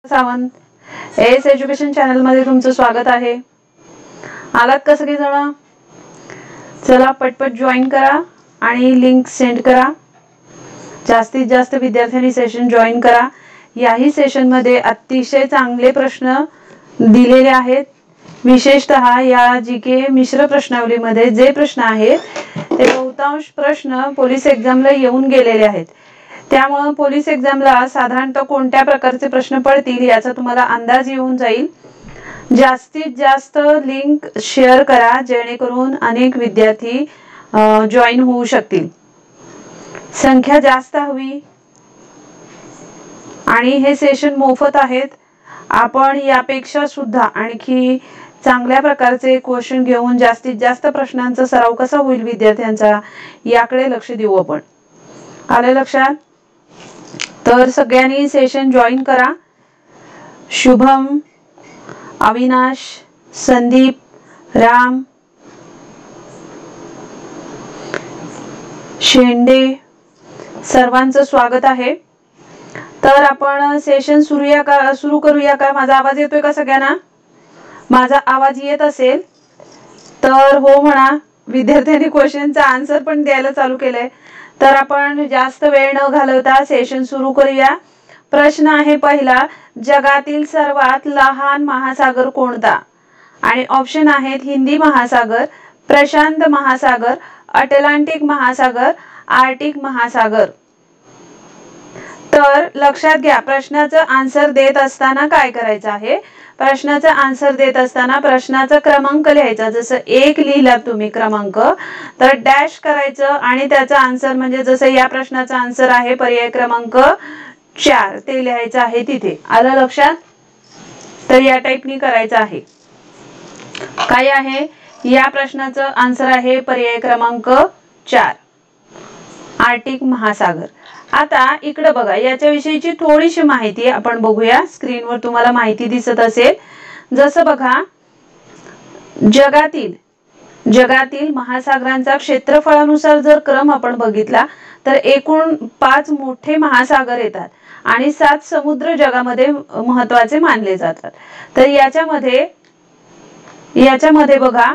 Sawant S education channel मध्ये तुमचं स्वागत आहे। आलात का सगळे जण? चला पटपट जॉइन करा आणि लिंक सेंड करा। जास्तीत जास्त विद्यार्थ्यांनी सेशन जॉइन करा। याही सेशन मध्ये अतिशय चांगले प्रश्न दिलेले आहेत। विशेषतः या जीके मिश्र प्रश्नावलीमध्ये जे प्रश्न आहेत ते बहुतांश प्रश्न पोलीस एग्जामला येऊन गेलेले आहेत। त्यामुळे पोलीस एग्जामला साधारणतः कोणत्या प्रकारचे प्रश्न पडतील याचा तुम्हाला अंदाज येऊन जाईल। जास्तीत जास्त लिंक शेअर करा जेणेकरून अनेक विद्यार्थी जॉइन होऊ शकतील। संख्या जास्त हवी आणि हे सेशन मोफत आहेत। आपण यापेक्षा सुद्धा आणखी चांगल्या प्रकारचे क्वेश्चन घेऊन जास्तीत जास्त प्रश्नांचा सराव कसा होईल विद्यार्थ्यांचा याकडे लक्ष देऊ आपण। आले लक्षात? तर सगळ्यांनी सेशन जॉइन करा। शुभम, अविनाश, संदीप, राम, शेंडे सर्वांचं स्वागत आहे। तर आपण सेशन सुरू करूया का? माझा आवाज येतोय का सगळ्यांना? माझा आवाज येत असेल तर हो म्हणा। विद्यार्थ्यांनी क्वेश्चनचा आन्सर पण द्यायला चालू केलंय। तर आपण जास्त वेळ न घालवता सेशन सुरू करूया। प्रश्न आहे पहिला, जगातील सर्वात लहान महासागर कोणता? आणि ऑप्शन आहेत हिंदी महासागर, प्रशांत महासागर, अटलांटिक महासागर, आर्टिक महासागर। तर लक्षात घ्या, प्रश्नाचं आन्सर देत असताना काय करायचं आहे? प्रश्नाचा आन्सर देत असताना प्रश्नाचा क्रमांक लिहायचा। जसं 1 लिहिला तुम्ही क्रमांक तर डॅश करायचं आणि त्याचा आन्सर म्हणजे जसं या प्रश्नाचा आन्सर आहे पर्याय क्रमांक 4 ते लिहायचं आहे तिथे। आलं लक्षात? तर या टाइपनी करायचं आहे। काय आहे? या प्रश्नाचं आन्सर आहे पर्याय क्रमांक 4 आर्टिक महासागर। आता इकडे बघा, याच्याविषयीची थोडीशी माहिती आपण बघूया। स्क्रीनवर तुम्हाला माहिती दिसत असेल। जसं बघा, जगातील महासागरांचा क्षेत्रफळानुसार जर क्रम आपण बघितला तर एकूण 5 मोठे महासागर येतात आणि 7 समुद्र जगामध्ये महत्त्वाचे मानले जातात। तर याच्यामध्ये बघा,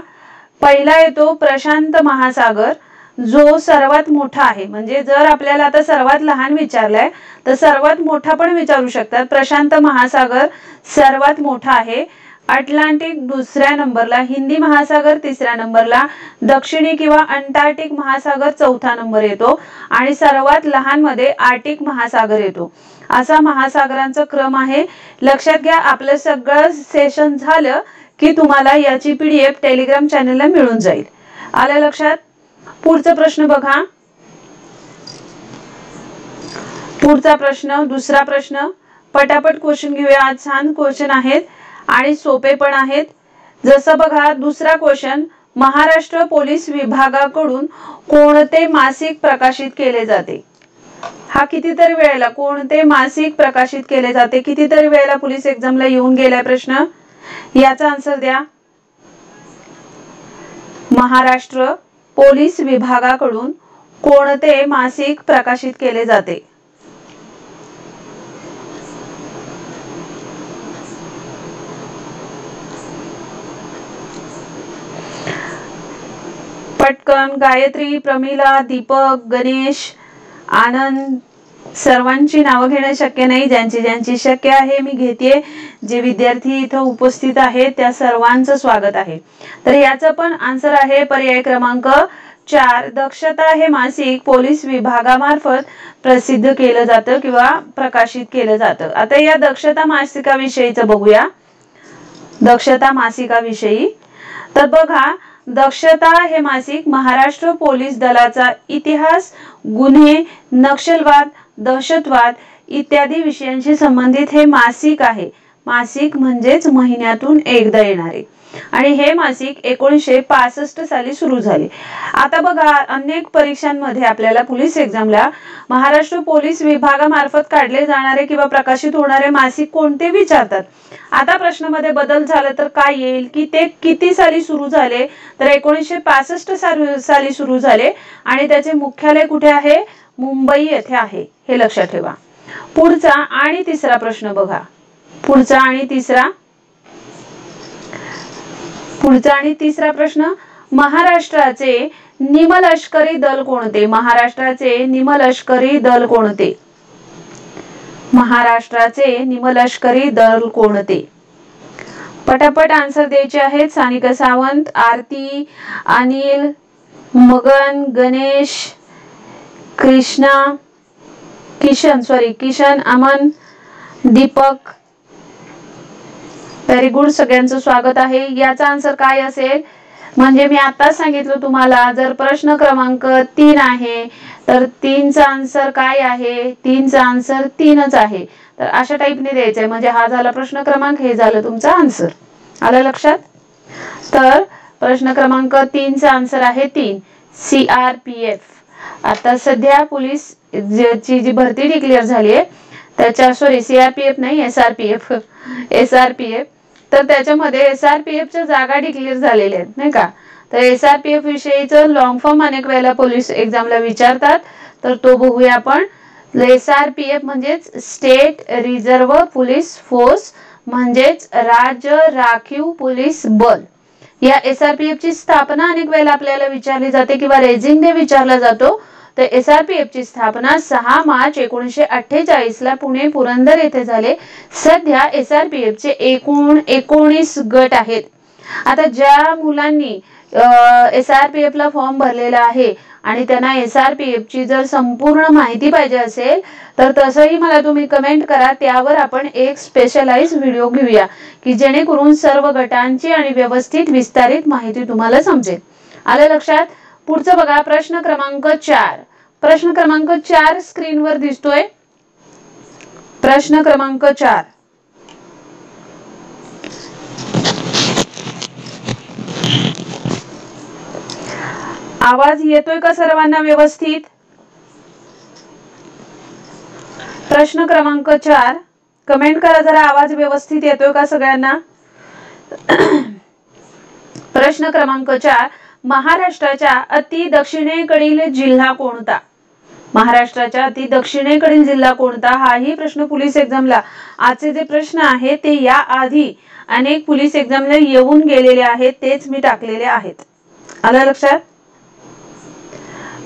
पहिला येतो प्रशांत महासागर जो सर्वात मोठा आहे। म्हणजे जर आपल्याला आता सर्वात लहान विचारलंय तर सर्वात मोठा पण विचारू शकतात। प्रशांत महासागर सर्वात मोठा आहे। अटलांटिक दुसऱ्या नंबरला, हिंदी महासागर तिसऱ्या नंबरला, दक्षिणी किंवा अंटार्क्टिक महासागर चौथा नंबर येतो आणि सर्वात लहान मध्ये आर्टिक महासागर येतो। असा महासागरांचा क्रम आहे। लक्षात घ्या, आपलं सगळं सेशन झालं की तुम्हाला याची PDF टेलिग्राम चॅनलला मिळून जाईल। आलं लक्षात? पुढचा प्रश्न बघा। पुढचा प्रश्न, दुसरा प्रश्न, पटापट क्वेश्चन घेऊया। आज छान क्वेश्चन आहेत आणि सोपे पण आहेत। जसं बघा, दुसरा क्वेश्चन, महाराष्ट्र पोलीस विभागाकडून कोणते मासिक प्रकाशित केले जाते? हा कितीतरी वेळेला कोणते मासिक प्रकाशित केले जाते कितीतरी वेळेला पोलीस एग्जामला येऊन गेलाय प्रश्न। याचा आन्सर द्या। महाराष्ट्र पोलीस विभागाकडून कोणते मासिक प्रकाशित केले जाते? पटकन गायत्री, प्रमिला, दीपक, गणेश, आनंद सर्वांची नावं घेणं शक्य नाही। ज्यांची शक्य आहे मी घेते। जे विद्यार्थी इथं उपस्थित आहेत त्या सर्वांचं स्वागत आहे। तर याचं पण आन्सर आहे पर्याय क्रमांक 4। दक्षता हे मासिक पोलीस विभागामार्फत प्रसिद्ध केलं जातं किंवा प्रकाशित केलं जातं। आता या दक्षता मासिकाविषयीचं बघूया। दक्षता मासिकाविषयी तर बघा, दक्षता हे मासिक महाराष्ट्र पोलीस दलाचा इतिहास, गुन्हे, नक्षलवाद, दहशतवाद इत्यादी विषयांशी संबंधित हे मासिक आहे। मासिक म्हणजेच महिन्यातून एकदा येणारे आणि हे मासिक 1965 साली सुरू झाले। आता बघा, अनेक परीक्षांमध्ये आपल्याला पोलीस एग्जामला महाराष्ट्र पोलीस विभागामार्फत काढले जाणारे किंवा प्रकाशित होणारे मासिक कोणते विचारतात। आता प्रश्नामध्ये बदल झाला तर काय येईल की ते किती साली सुरू झाले? तर 1965 साली सुरू झाले आणि त्याचे मुख्यालय कुठे आहे? मुंबई येथे आहे। हे लक्षात ठेवा। पुढचा आणि तिसरा प्रश्न बघा। पुढचा आणि तिसरा प्रश्न, महाराष्ट्राचे निमलष्करी दल कोणते? महाराष्ट्राचे निमलष्करी दल कोणते? महाराष्ट्राचे निमलष्करी दल कोणते? पटापट आन्सर द्यायचे आहेत. सानिका सावंत, आरती, अनिल, मगन, गणेश, किशन, अमन, दीपक. व्हेरी गुड, सगळ्यांचं स्वागत आहे. याचा आन्सर काय असेल? म्हणजे मी आता सांगितलं तुम्हाला, जर प्रश्न क्रमांक 3 आहे तर 3चा आन्सर काय आहे? 3चा आन्सर 3च आहे. तर अशा टाइपने द्यायचंय. म्हणजे हा झाला प्रश्न क्रमांक, हे झालं तुमचा आन्सर. आलं लक्षात? तर प्रश्न क्रमांक 3चा आन्सर आहे 3, CRPF. आता सध्या पोलीस ची जी भरती डिक्लेअर झाली आहे त्याच्या, CRPF नाही, SRPF. तर त्याच्यामध्ये SRPFच्या जागा डिक्लेअर झालेल्या आहेत, नाही का? तर SRPF विषयीचं लॉंग फॉर्म अनेक वेळेला पोलीस एक्झामला विचारतात, तर तो बघूया आपण. SRPF म्हणजेच स्टेट रिझर्व्ह पोलीस फोर्स, म्हणजेच राज्य राखीव पोलीस बल. या SRPF ची स्थापना अनेक वेळेला आपल्याला विचारली जाते किंवा रेझिंग डे विचारला जातो. तर SRPF ची स्थापना 6 मार्च 1948 ला पुणे पुरंदर येथे झाले. सध्या SRPF चे एकूण 19 गट आहेत. आता ज्या मुलांनी SRPF ला फॉर्म भरलेला आहे आणि त्यांना SRPF ची जर संपूर्ण माहिती पाहिजे असेल तर तसंही मला तुम्ही कमेंट करा. त्यावर आपण एक स्पेशलाइज व्हिडिओ घेऊया की जेणेकरून सर्व गटांची आणि व्यवस्थित विस्तारित माहिती तुम्हाला समजेल. आलं लक्षात? पुढचं बघा, प्रश्न क्रमांक 4. प्रश्न क्रमांक 4 स्क्रीनवर दिसतोय. प्रश्न क्रमांक 4. आवाज येतोय का सर्वांना व्यवस्थित? प्रश्न क्रमांक 4, कमेंट करा जरा, आवाज व्यवस्थित येतोय का सगळ्यांना? प्रश्न क्रमांक 4, महाराष्ट्राच्या अति दक्षिणेकडील जिल्हा कोणता? महाराष्ट्राच्या अति दक्षिणेकडील जिल्हा कोणता? हाही प्रश्न पोलीस एक्झामला, आजचे जे प्रश्न आहेत ते या आधी अनेक पोलीस एक्झामला येऊन गेलेले आहेत, तेच मी टाकलेले आहेत. आलं लक्षात?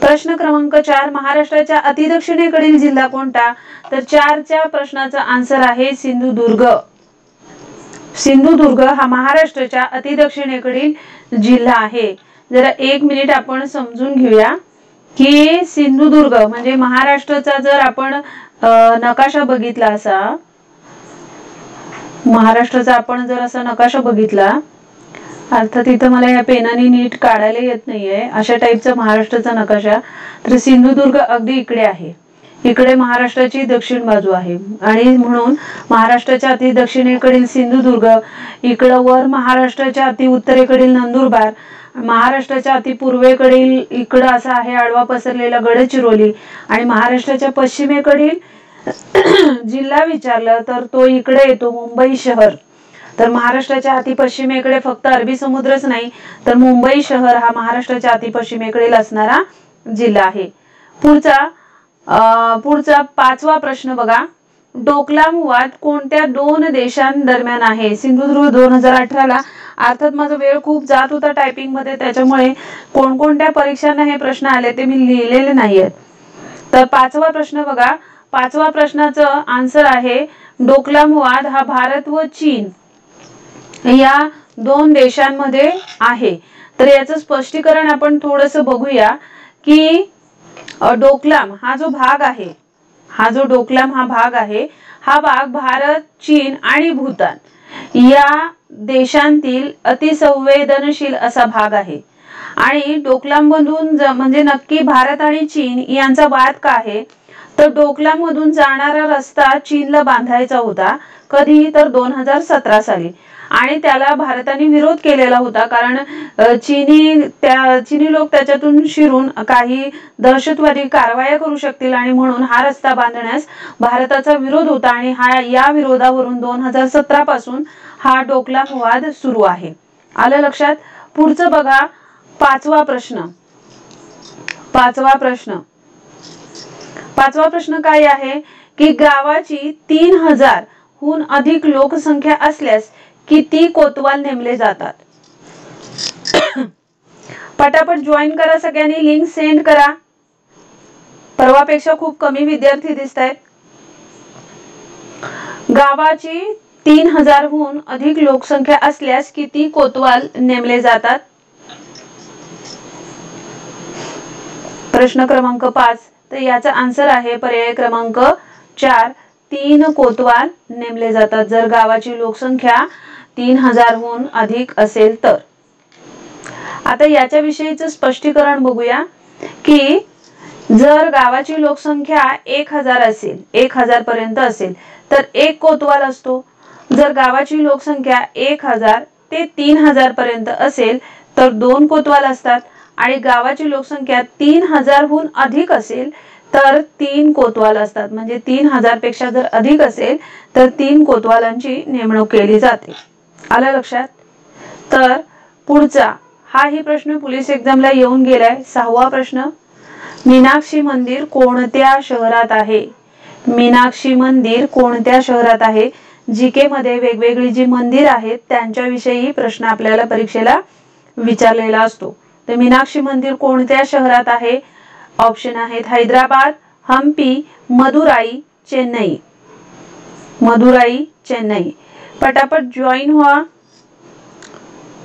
प्रश्न क्रमांक 4, महाराष्ट्राच्या अति दक्षिणेकडील जिल्हा कोणता? तर 4च्या प्रश्नाचा आन्सर आहे सिंधुदुर्ग. सिंधुदुर्ग हा महाराष्ट्राच्या अति दक्षिणेकडील जिल्हा आहे. जरा 1 मिनिट आपण समजून घेऊया की सिंधुदुर्ग म्हणजे महाराष्ट्राचा जर आपण नकाशा बघितला, असा महाराष्ट्राचा आपण जर असा नकाशा बघितला, अर्थात इथं मला या पेनाने नीट काढायला येत नाहीये, अशा टाईपचा महाराष्ट्राचा नकाशा. तर सिंधुदुर्ग अगदी इकडे आहे. इकडे महाराष्ट्राची दक्षिण बाजू आहे आणि म्हणून महाराष्ट्राच्या अति दक्षिणेकडील सिंधुदुर्ग, इकडं वर महाराष्ट्राच्या अति उत्तरेकडील नंदुरबार, महाराष्ट्राच्या अति पूर्वेकडील इकडं असा आहे आडवा पसरलेला गडचिरोली, आणि महाराष्ट्राच्या पश्चिमेकडील जिल्हा विचारलं तर तो इकडे येतो मुंबई शहर. तर महाराष्ट्राच्या अति पश्चिमेकडे फक्त अरबी समुद्रच नाही तर मुंबई शहर हा महाराष्ट्राच्या अति पश्चिमेकडील असणारा जिल्हा आहे. पुढचा 5वा प्रश्न बघा, डोकलाम वाद कोणत्या 2 देशांदरम्यान आहे? सिंधुदुर्ग 2018 ला. अर्थात माझा वेळ खूप जात होता टायपिंग मध्ये, त्याच्यामुळे कोणकोणत्या परीक्षांना हे प्रश्न आले ते मी लिहिलेले नाहीयेत. तर 5वा प्रश्न बघा, 5व्या प्रश्नाचं आन्सर आहे डोकलाम वाद हा भारत व चीन या 2 देशांमध्ये आहे. तर याचं स्पष्टीकरण आपण थोडंसं बघूया की डोकलाम हा जो भाग आहे, हा भाग भारत, चीन आणि भूतान या देशांतील अतिसंवेदनशील असा भाग आहे. आणि डोकलाम मधून म्हणजे नक्की भारत आणि चीन यांचा वाद का आहे? तर डोकलाम मधून जाणारा रस्ता चीनला बांधायचा होता. कधी? तर 2017 साली. आणि त्याला भारताने विरोध केलेला होता, कारण चीनी लोक त्याच्यातून शिरून काही दहशतवादी कारवाया करू शकतील आणि म्हणून हा रस्ता बांधण्यास भारताचा विरोध होता. आणि या विरोधावरून 2017 पासून हा डोकलाम वाद सुरू आहे. आलं लक्षात? पुढचं बघा, 5वा प्रश्न काय आहे की गावाची 3000 हून अधिक लोकसंख्या असल्यास किती कोतवाल नेमले जातात? पटापट जॉईन करा सगळ्यांनी, लिंक सेंड करा. परवापेक्षा खूप कमी विद्यार्थी दिसत आहेत. गावाची 3000 हून अधिक लोकसंख्या असल्यास किती कोतवाल नेमले जातात? प्रश्न क्रमांक 5. तर याचा आन्सर आहे पर्याय क्रमांक 4, 3 कोतवाल नेमले जातात जर गावाची लोकसंख्या 3000 हून अधिक असेल तर. आता याच्या विषयीचं स्पष्टीकरण बघूया की जर गावाची लोकसंख्या 1000 असेल, 1000 पर्यंत असेल तर 1 कोतवाल असतो. जर गावाची लोकसंख्या 1000 ते 3000 पर्यंत असेल तर 2 कोतवाल असतात आणि गावाची लोकसंख्या 3000 हून अधिक असेल तर 3 कोतवाल असतात. म्हणजे 3000 पेक्षा जर अधिक असेल तर 3 कोतवालांची नेमणूक केली जाते. आलं लक्षात? तर पुढचा हाही प्रश्न पोलीस एक्झामला येऊन गेलाय. 6वा प्रश्न. मीनाक्षी मंदिर कोणत्या शहरात आहे? मीनाक्षी मंदिर कोणत्या शहरात आहे? जीके मध्ये वेगवेगळी जी मंदिर आहेत त्यांच्याविषयी प्रश्न आपल्याला परीक्षेला विचारलेला असतो. तर मीनाक्षी मंदिर कोणत्या शहरात आहे? ऑप्शन आहेत हैदराबाद, हम्पी, मदुराई, चेन्नई. मदुराई, चेन्नई. पटापट जॉईन व्हा,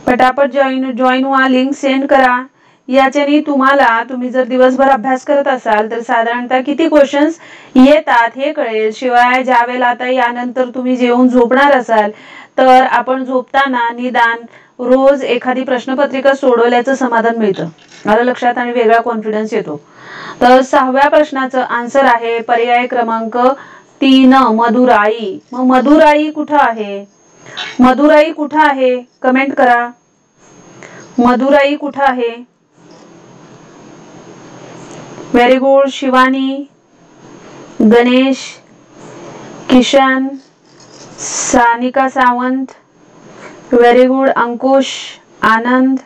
पटापट जॉईन व्हा, लिंक सेंड करा. याच्याने तुम्ही जर दिवसभर अभ्यास करत असाल तर साधारणतः किती क्वेश्चन्स येतात हे कळेल. शिवाय ज्यावेळेला आता यानंतर तुम्ही जेवून झोपणार असाल तर आपण झोपताना निदान रोज एखादी प्रश्नपत्रिका सोडवल्याचं समाधान मिळतं. आलं लक्षात? आणि वेगळा कॉन्फिडन्स येतो. तर 6व्या प्रश्नाचं आन्सर आहे पर्याय क्रमांक 3 मदुराई. मग मदुराई कुठं आहे? मदुराई कुठं आहे? कमेंट करा. मदुराई कुठं आहे? Very good. Shivani, Ganesh, Kishan, Sanika Sawant, very good. Ankush, Anand.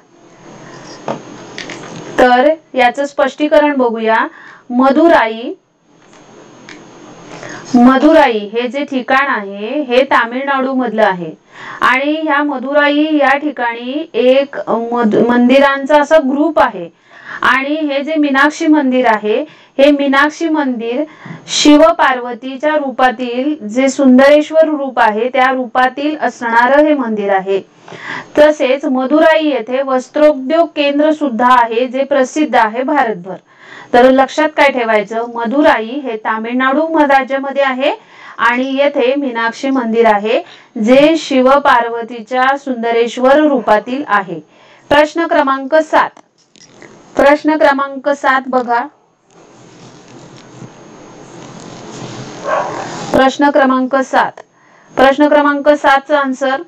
तर याचं स्पष्टीकरण बघूया. मदुराई हे जे ठिकाण आहे हे तामिळनाडू मधलं आहे आणि ह्या मदुराई या ठिकाणी एक मंदिरांचा असा ग्रुप आहे आणि हे जे मीनाक्षी मंदिर आहे हे मीनाक्षी मंदिर शिव पार्वतीच्या रूपातील जे सुंदरेश्वर रूप आहे त्या रूपातील असणारं हे मंदिर आहे. तसेच मदुराई येथे वस्त्रोद्योग केंद्र सुद्धा आहे जे प्रसिद्ध आहे भारतभर. तर लक्षात काय ठेवायचं? मदुराई हे तामिळनाडू राज्यामध्ये आहे आणि येथे मीनाक्षी मंदिर आहे जे शिव पार्वतीच्या सुंदरेश्वर रूपातील आहे. प्रश्न क्रमांक 7. प्रश्न क्रमांक 7 बघा. प्रश्न क्रमांक 7. प्रश्न क्रमांक 7 चा आन्सर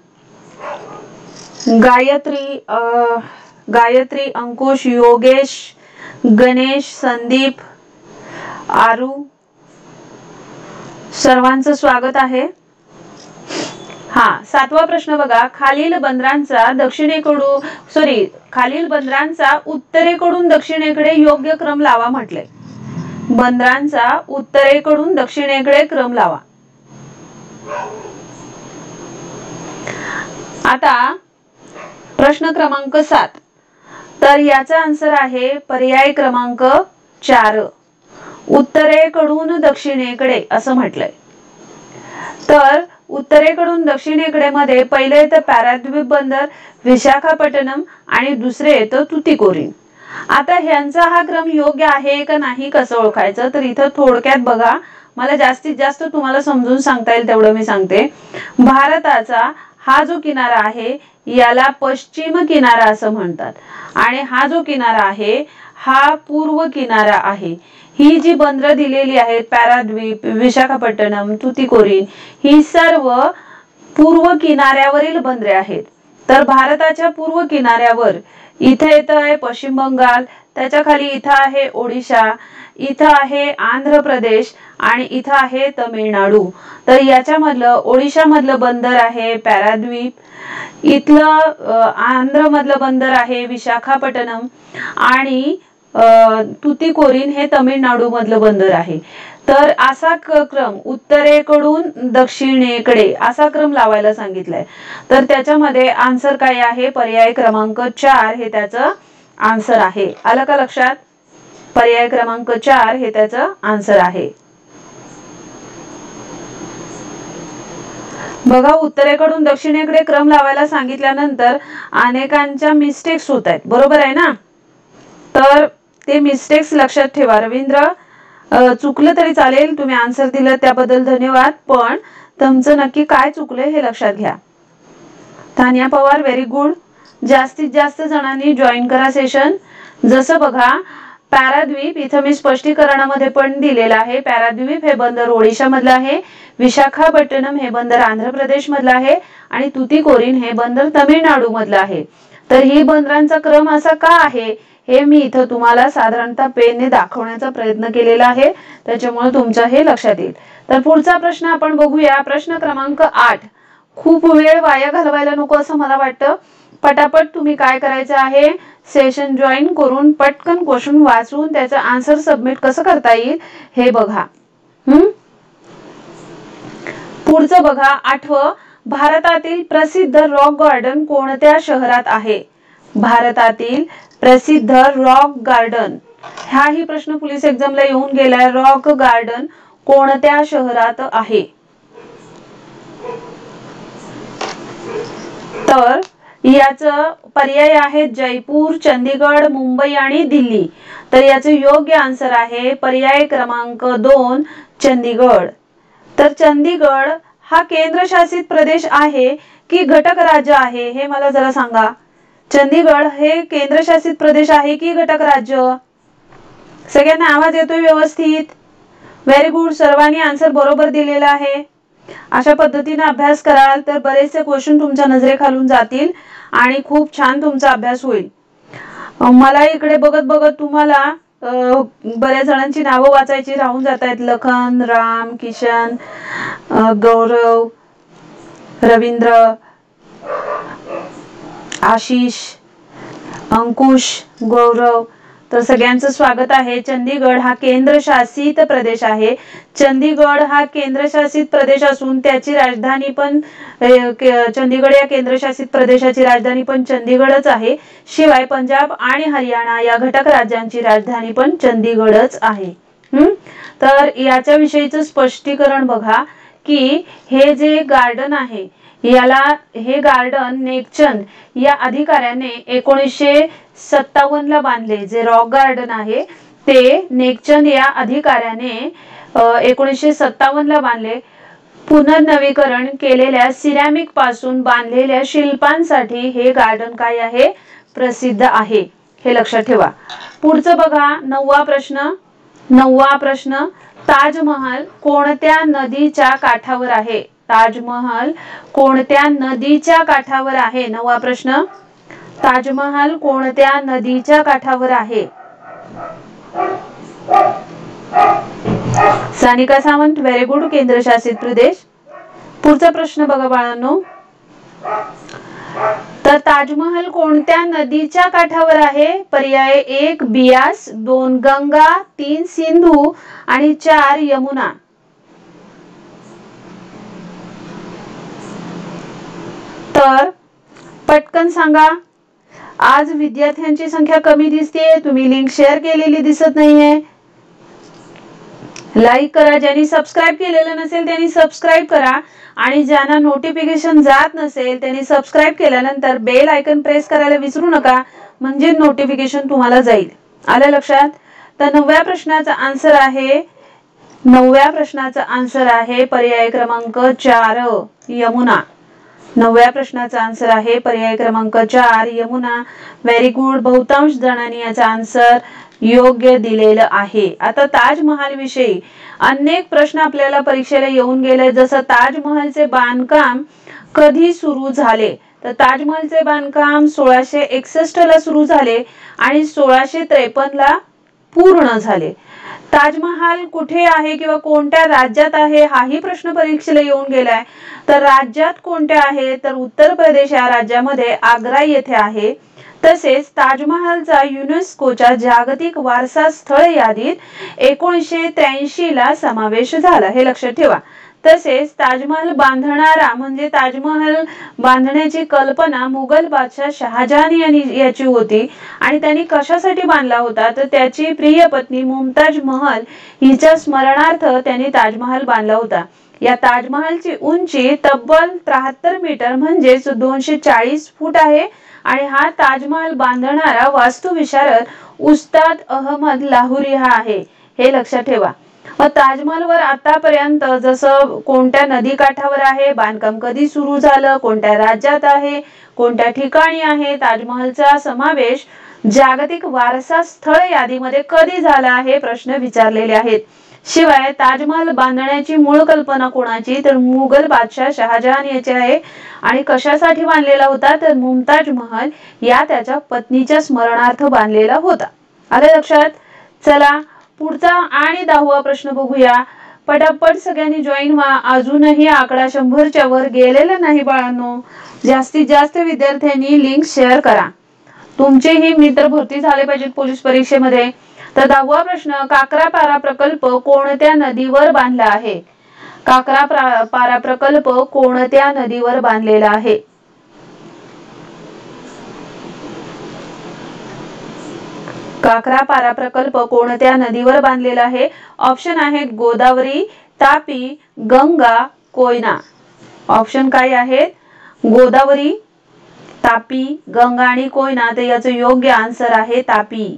गायत्री, अंकुश, योगेश, गणेश, संदीप, आरू सर्वांचं स्वागत आहे. हा 7वा प्रश्न बघा. खालील बंदरांचा उत्तरेकडून दक्षिणेकडे योग्य क्रम लावा म्हटले. बंदरांचा उत्तरेकडून दक्षिणेकडे क्रम लावा. आता प्रश्न क्रमांक 7. तर याचा आन्सर आहे पर्याय क्रमांक 4 उत्तरेकडून दक्षिणेकडे असं म्हटलंय. तर उत्तरेकडून दक्षिणेकडे मध्ये पहिले येतं पॅराद्वीप बंदर, विशाखापट्टणम आणि दुसरे येतं तुतीकोरीन. आता ह्यांचा हा क्रम योग्य आहे का नाही कसं ओळखायचं? तर इथं थोडक्यात बघा, मला जास्तीत जास्त तुम्हाला समजून सांगता येईल तेवढं मी सांगते. भारताचा हा जो किनारा आहे याला पश्चिम किनारा असं म्हणतात आणि हा जो किनारा आहे हा पूर्व किनारा आहे. ही जी बंदरं दिलेली आहेत पॅराद्वीप, विशाखापट्टणम, तुतीकोरीन ही सर्व पूर्व किनाऱ्यावरील बंदरे आहेत. तर भारताच्या पूर्व किनाऱ्यावर इथे येतं आहे पश्चिम बंगाल, त्याच्या खाली इथं आहे ओडिशा, इथं आहे आंध्र प्रदेश आणि इथं आहे तमिळनाडू. तर याच्यामधलं ओडिशा मधलं बंदर आहे पॅराद्वीप, इथलं आंध्र मधलं बंदर आहे विशाखापट्टणम आणि तुतीकोरीन हे तमिळनाडू मधलं बंदर आहे. तर असा क्रम उत्तरेकडून दक्षिणेकडे असा क्रम लावायला सांगितलाय. तर त्याच्यामध्ये आन्सर काय आहे? पर्याय क्रमांक 4 हे त्याचं आन्सर आहे. आलं का लक्षात? पर्याय क्रमांक 4 हे त्याचं आन्सर आहे. बघा, उत्तरेकडून दक्षिणेकडे क्रम लावायला सांगितल्यानंतर अनेकांच्या मिस्टेक्स होत आहेत, बरोबर आहे ना? तर ते मिस्टेक्स लक्षात ठेवा. रवींद्र, चुकलं तरी चालेल, तुम्ही आन्सर दिलं त्याबद्दल धन्यवाद, पण तुमचं नक्की काय चुकलंय हे लक्षात घ्या. Tanya Pawar, very good. जास्तीत जास्त जणांनी जॉईन करा सेशन. जसं बघा, पॅराद्वीप इथं मी स्पष्टीकरणामध्ये पण दिलेलं आहे. पॅराद्वीप हे बंदर ओडिशा मधलं आहे, विशाखापट्टणम हे बंदर आंध्र प्रदेश मधलं आहे आणि तुतीकोरीन हे बंदर तामिळनाडू मधलं आहे. तर ही बंदरांचा क्रम असा का आहे हे मी इथं तुम्हाला साधारणतः पेनने दाखवण्याचा प्रयत्न केलेला आहे, त्याच्यामुळे तुमच्या हे लक्षात येईल. तर पुढचा प्रश्न आपण बघूया. प्रश्न क्रमांक 8. खूप वेळ वाया घालवायला नको असं मला वाटतं. पटापट तुम्ही काय करायचं आहे, सेशन जॉईन करून पटकन क्वेश्चन वाचून त्याचं आन्सर सबमिट कसं करता येईल हे बघा. पुढचं बघा, 8वं. भारतातील प्रसिद्ध रॉक गार्डन कोणत्या शहरात आहे? भारतातील प्रसिद्ध रॉक गार्डन, हाही प्रश्न पोलीस एक्झामला येऊन गेलाय. रॉक गार्डन कोणत्या शहरात आहे? तर याचं पर्याय आहेत जयपूर, चंदीगड, मुंबई आणि दिल्ली. तर याचं योग्य आन्सर आहे पर्याय क्रमांक 2, चंदीगड. तर चंदीगड हा केंद्रशासित प्रदेश आहे की घटक राज्य आहे हे मला जरा सांगा. चंदीगड हे केंद्रशासित प्रदेश आहे की घटक राज्य? सगळ्यांना आवाज येतोय व्यवस्थित? व्हेरी गुड, सर्वांनी आन्सर बरोबर दिलेला आहे. अशा पद्धतीने अभ्यास कराल तर बरेचसे क्वेश्चन तुमच्या नजरेखालून जातील आणि खूप छान तुमचा अभ्यास होईल. मला इकडे बघत बघत तुम्हाला बऱ्याच जणांची नावं वाचायची राहून जात आहेत. लखन, राम, किशन, गौरव, रवींद्र, आशिष, अंकुश, गौरव. तर सगळ्यांचं स्वागत आहे. चंदीगड हा केंद्रशासित प्रदेश आहे. चंदीगड हा केंद्रशासित प्रदेश असून त्याची राजधानी पण चंदीगड या केंद्रशासित प्रदेशाची राजधानी पण चंदीगडच आहे. शिवाय पंजाब आणि हरियाणा या घटक राज्यांची राजधानी पण चंदीगडच आहे. तर याच्या विषयीचं स्पष्टीकरण बघा की हे जे गार्डन आहे याला हे गार्डन नेकचंद या अधिकाऱ्याने 1957 ला बांधले. जे रॉक गार्डन आहे ते नेकचंद या अधिकाऱ्याने 1957 ला बांधले. पुनर्नवीकरण केलेल्या सिरॅमिक पासून बांधलेल्या शिल्पांसाठी हे गार्डन काय आहे? प्रसिद्ध आहे. हे लक्षात ठेवा. पुढचं बघा, 9वा प्रश्न. ताजमहल कोणत्या नदीच्या काठावर आहे? ताजमहल कोणत्या नदीच्या काठावर आहे? 9वा प्रश्न. ताजमहल कोणत्या नदीच्या काठावर आहे? सानिका सावंत, व्हेरी गुड, केंद्रशासित प्रदेश. पुढचा प्रश्न बघा बाळांनो. तर ताजमहल कोणत्या नदीच्या काठावर आहे? पर्याय 1 बियास, 2 गंगा, 3 सिंधू आणि 4 यमुना. तर पटकन सांगा. आज विद्यार्थ्यांची संख्या कमी दिसते, तुम्ही लिंक शेअर केलेली दिसत नाहीये. लाईक करा. ज्यांनी सबस्क्राईब केलेलं नसेल त्यांनी सबस्क्राईब करा आणि ज्यांना नोटिफिकेशन जात नसेल त्यांनी सबस्क्राईब केल्यानंतर बेल आयकन प्रेस करायला विसरू नका, म्हणजे नोटिफिकेशन तुम्हाला जाईल. आलं लक्षात? तर 9व्या प्रश्नाचा आन्सर आहे पर्याय क्रमांक 4 यमुना. 9व्या प्रश्नाचा आन्सर आहे पर्याय क्रमांक 4 यमुना. व्हेरी गुड, बहुतांश जणांनी याचा आन्सर योग्य दिलेलं आहे. आता ताजमहल विषयी अनेक प्रश्न आपल्याला परीक्षेला येऊन गेले. जसं ताजमहलचे बांधकाम कधी सुरू झाले? तर ताजमहलचे बांधकाम 1661 ला सुरू झाले आणि 1653 ला पूर्ण झाले. ताजमहाल कुठे आहे किंवा कोणत्या राज्यात आहे हाही प्रश्न परीक्षेला येऊन गेलाय. तर राज्यात कोणत्या आहे, तर उत्तर प्रदेश या राज्यामध्ये आग्रा येथे आहे. तसेच ताजमहालचा युनेस्कोच्या जागतिक वारसा स्थळ यादीत 1983 ला समावेश झाला, हे लक्षात ठेवा. तसेच ताजमहाल बांधणारा म्हणजे ताजमहाल बांधण्याची कल्पना मुघल बादशाह शहाजहान याची होती आणि त्यांनी कशासाठी बांधला होता, तर त्याची प्रिय पत्नी मुमताज महल हिच्या स्मरणार्थ त्यांनी ताजमहाल बांधला होता. या ताजमहालची उंची तब्बल 73 मीटर म्हणजेच 240 फूट आहे आणि हा ताजमहाल बांधणारा वास्तुविशारद उस्ताद अहमद लाहोरी हा आहे, हे लक्षात ठेवा. मग ताजमहालवर आतापर्यंत जसं कोणत्या नदीकाठावर आहे, बांधकाम कधी सुरू झालं, कोणत्या राज्यात आहे, कोणत्या ठिकाणी आहे, ताजमहालचा समावेश जागतिक वारसा स्थळ यादीमध्ये कधी झाला हे प्रश्न विचारलेले आहेत. शिवाय ताजमहाल बांधण्याची मूळ कल्पना कोणाची, तर मुघल बादशाह शहाजहान याची आहे आणि कशासाठी बांधलेला होता, तर मुमताज महल या त्याच्या पत्नीच्या स्मरणार्थ बांधलेला होता. आलं लक्षात. चला पुढचा आणि 10वा प्रश्न बघूया. पटापट सगळ्यांनी जॉईन व्हा. अजूनही आकडा 100च्या वर गेलेला नाही बाळांनो. जास्तीत जास्त विद्यार्थ्यांनी लिंक शेअर करा. तुमचेही मित्र भरती झाले पाहिजेत पोलीस परीक्षेमध्ये. तर 10वा प्रश्न, काकरापारा प्रकल्प कोणत्या नदीवर बांधला आहे? काकरापारा प्रकल्प कोणत्या नदीवर बांधलेला आहे? काकरापारा प्रकल्प कोणत्या नदीवर बांधलेला आहे? ऑप्शन आहेत गोदावरी, तापी, गंगा, कोयना. ऑप्शन काय आहेत? गोदावरी, तापी, गंगा आणि कोयना. तर याचं योग्य आन्सर आहे तापी.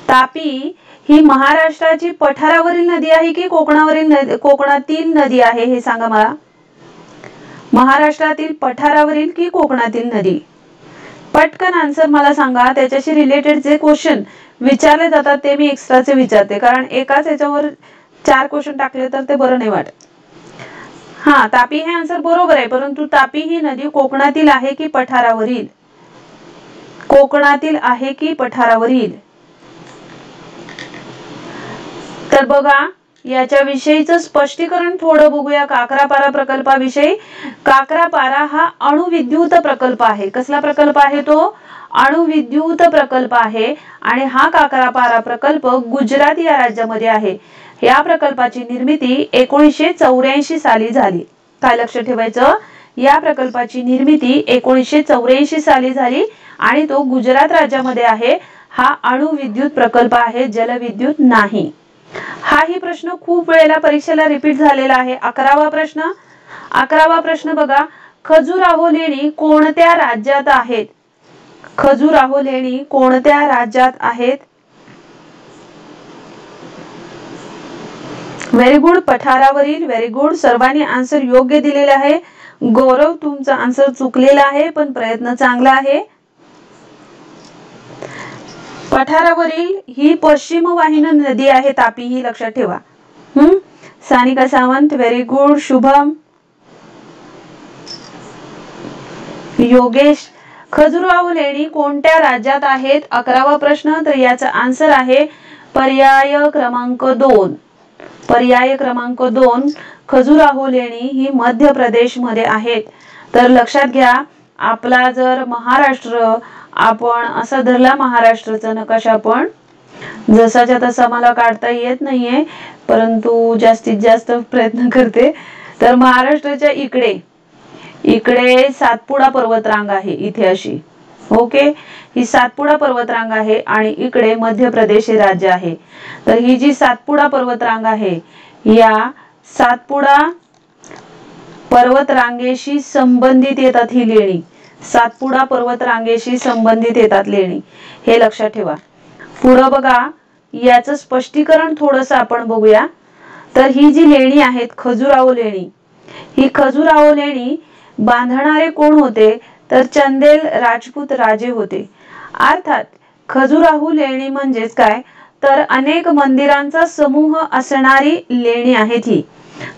तापी ही महाराष्ट्राची पठारावरील नदी आहे की कोकणातील नदी आहे, हे सांगा मला. महाराष्ट्रातील पठारावरील की कोकणातील नदी? पटकन आन्सर मला सांगा. त्याच्याशी रिलेटेड जे क्वेश्चन विचारले जातात ते मी एक्स्ट्राचे विचारते, कारण एकाच याच्यावर 4 क्वेश्चन टाकले तर ते बरं नाही वाटत. हा, तापी हे आन्सर बरोबर आहे, परंतु तापी ही नदी कोकणातील आहे की पठारावरील? कोकणातील आहे की पठारावरील? तर बघा याच्या विषयीचं स्पष्टीकरण थोडं बघूया. काकरापारा प्रकल्पाविषयी. काकरापारा हा अणुविद्युत प्रकल्प आहे. कसला प्रकल्प आहे तो? अणुविद्युत प्रकल्प आहे आणि हा काकरापारा प्रकल्प गुजरात या राज्यामध्ये आहे. या प्रकल्पाची निर्मिती 1984 साली झाली. काय लक्षात ठेवायचं? या प्रकल्पाची निर्मिती 1984 साली झाली आणि तो गुजरात राज्यामध्ये आहे. हा अणुविद्युत प्रकल्प आहे, जलविद्युत नाही. हाही प्रश्न खूप वेळेला परीक्षेला रिपीट झालेला आहे. 11वा प्रश्न. 11वा प्रश्न बघा. खजुराहो लेणी कोणत्या राज्यात आहेत? खजुराहो लेणी कोणत्या राज्यात आहेत? Very good. पठारावरील. Very good. सर्वांनी आन्सर योग्य दिलेला आहे. गौरव तुमचा आन्सर चुकलेला आहे पण प्रयत्न चांगला आहे. पठारावरील ही पश्चिम वाहिनी नदी आहे तापी, ही लक्षात ठेवा. Sanika Sawant very good. शुभम, योगेश. खजुराहो लेणी कोणत्या राज्यात आहेत? 11वा प्रश्न. तर याचा आन्सर आहे पर्याय क्रमांक 2. पर्याय क्रमांक 2. खजुराहो लेणी ही मध्य प्रदेश मध्ये आहेत. तर लक्षात घ्या, आपला जर महाराष्ट्र आपण असा धरला, महाराष्ट्राचा नकाशा आपण जसाच्या तसा मला काढता येत नाहीये परंतु जास्तीत जास्त प्रयत्न करते. तर महाराष्ट्राच्या इकडे सातपुडा पर्वतरांग आहे, इथे अशी. ओके, ही सातपुडा पर्वतरांग आहे आणि इकडे मध्य प्रदेश हे राज्य आहे. तर ही जी सातपुडा पर्वतरांग आहे, या सातपुडा पर्वतरांगेशी संबंधित येतात ही लेणी. सातपुडा पर्वतरांगेशी संबंधित येतात लेणी, हे लक्षात ठेवा. पुढे बघा, याचं स्पष्टीकरण थोडंसं आपण बघूया. तर ही जी लेणी आहेत खजुराहो लेणी, ही खजुराहो लेणी बांधणारे कोण होते? तर चंदेल राजपूत राजे होते. अर्थात खजुराहो लेणी म्हणजेच काय, तर अनेक मंदिरांचा समूह असणारी लेणी आहेत ही.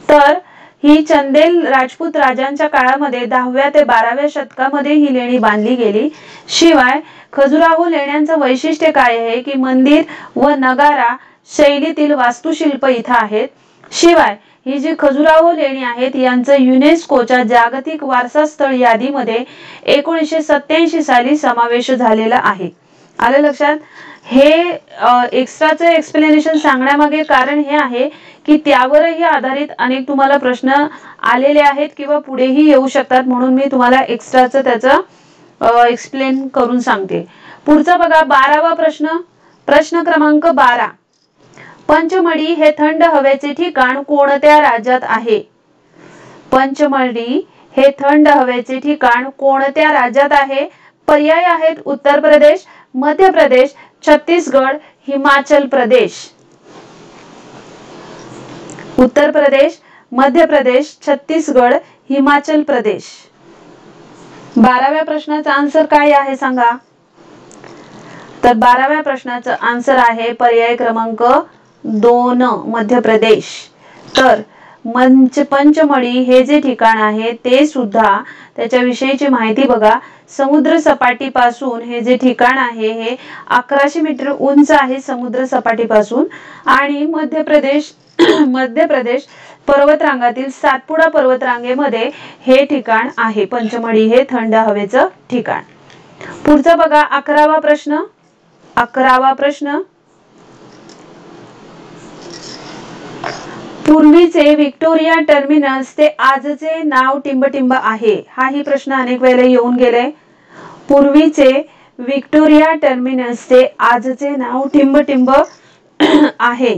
तर ही चंदेल राजपूत राजांच्या काळामध्ये 10व्या ते 12व्या शतकामध्ये ही लेणी बांधली गेली. शिवाय खजुराहो लेण्यांचं वैशिष्ट्य काय आहे की मंदिर व नगारा शैलीतील वास्तुशिल्प इथं आहेत। शिवाय ही जी खजुराहो लेणी आहेत यांचं युनेस्कोच्या जागतिक वारसा स्थळ यादीमध्ये 1987 साली समावेश झालेला आहे। आलं लक्षात? हे एक्स्ट्राचं एक्सप्लेनेशन सांगण्यामागे कारण हे आहे की त्यावरही आधारित अनेक तुम्हाला प्रश्न आलेले आहेत किंवा पुढेही येऊ शकतात, म्हणून मी तुम्हाला एक्स्ट्राचं त्याचं एक्सप्लेन करून सांगते। पुढचा बघा 12वा प्रश्न, प्रश्न क्रमांक 12, पंचमढी हे थंड हवेचे ठिकाण कोणत्या राज्यात आहे? पंचमढी हे थंड हवेचे ठिकाण कोणत्या राज्यात आहे? पर्याय आहेत उत्तर प्रदेश, मध्य प्रदेश, छत्तीसगड, हिमाचल प्रदेश। उत्तर प्रदेश, मध्य प्रदेश, छत्तीसगड, हिमाचल प्रदेश। 12व्या प्रश्नाचा आन्सर काय आहे सांगा? तर 12व्या प्रश्नाचं आन्सर आहे पर्याय क्रमांक 2 मध्य प्रदेश। तर पंचमढी हे जे ठिकाण आहे ते सुद्धा त्याच्याविषयीची माहिती बघा। समुद्र सपाटीपासून हे जे ठिकाण आहे हे 1100 मीटर उंच आहे समुद्र सपाटीपासून, आणि मध्य प्रदेश पर्वतरांगातील सातपुडा पर्वतरांगेमध्ये हे ठिकाण आहे। पंचमढी हे थंड हवेचं ठिकाण। पुढचा बघा 11वा प्रश्न, पूर्वीचे व्हिक्टोरिया टर्मिनस ते आजचे नाव टिंबटिंब आहे। हाही प्रश्न अनेक वेळेला येऊन गेले। पूर्वीचे व्हिक्टोरिया टर्मिनस ते आजचे नाव टिंबटिंब आहे।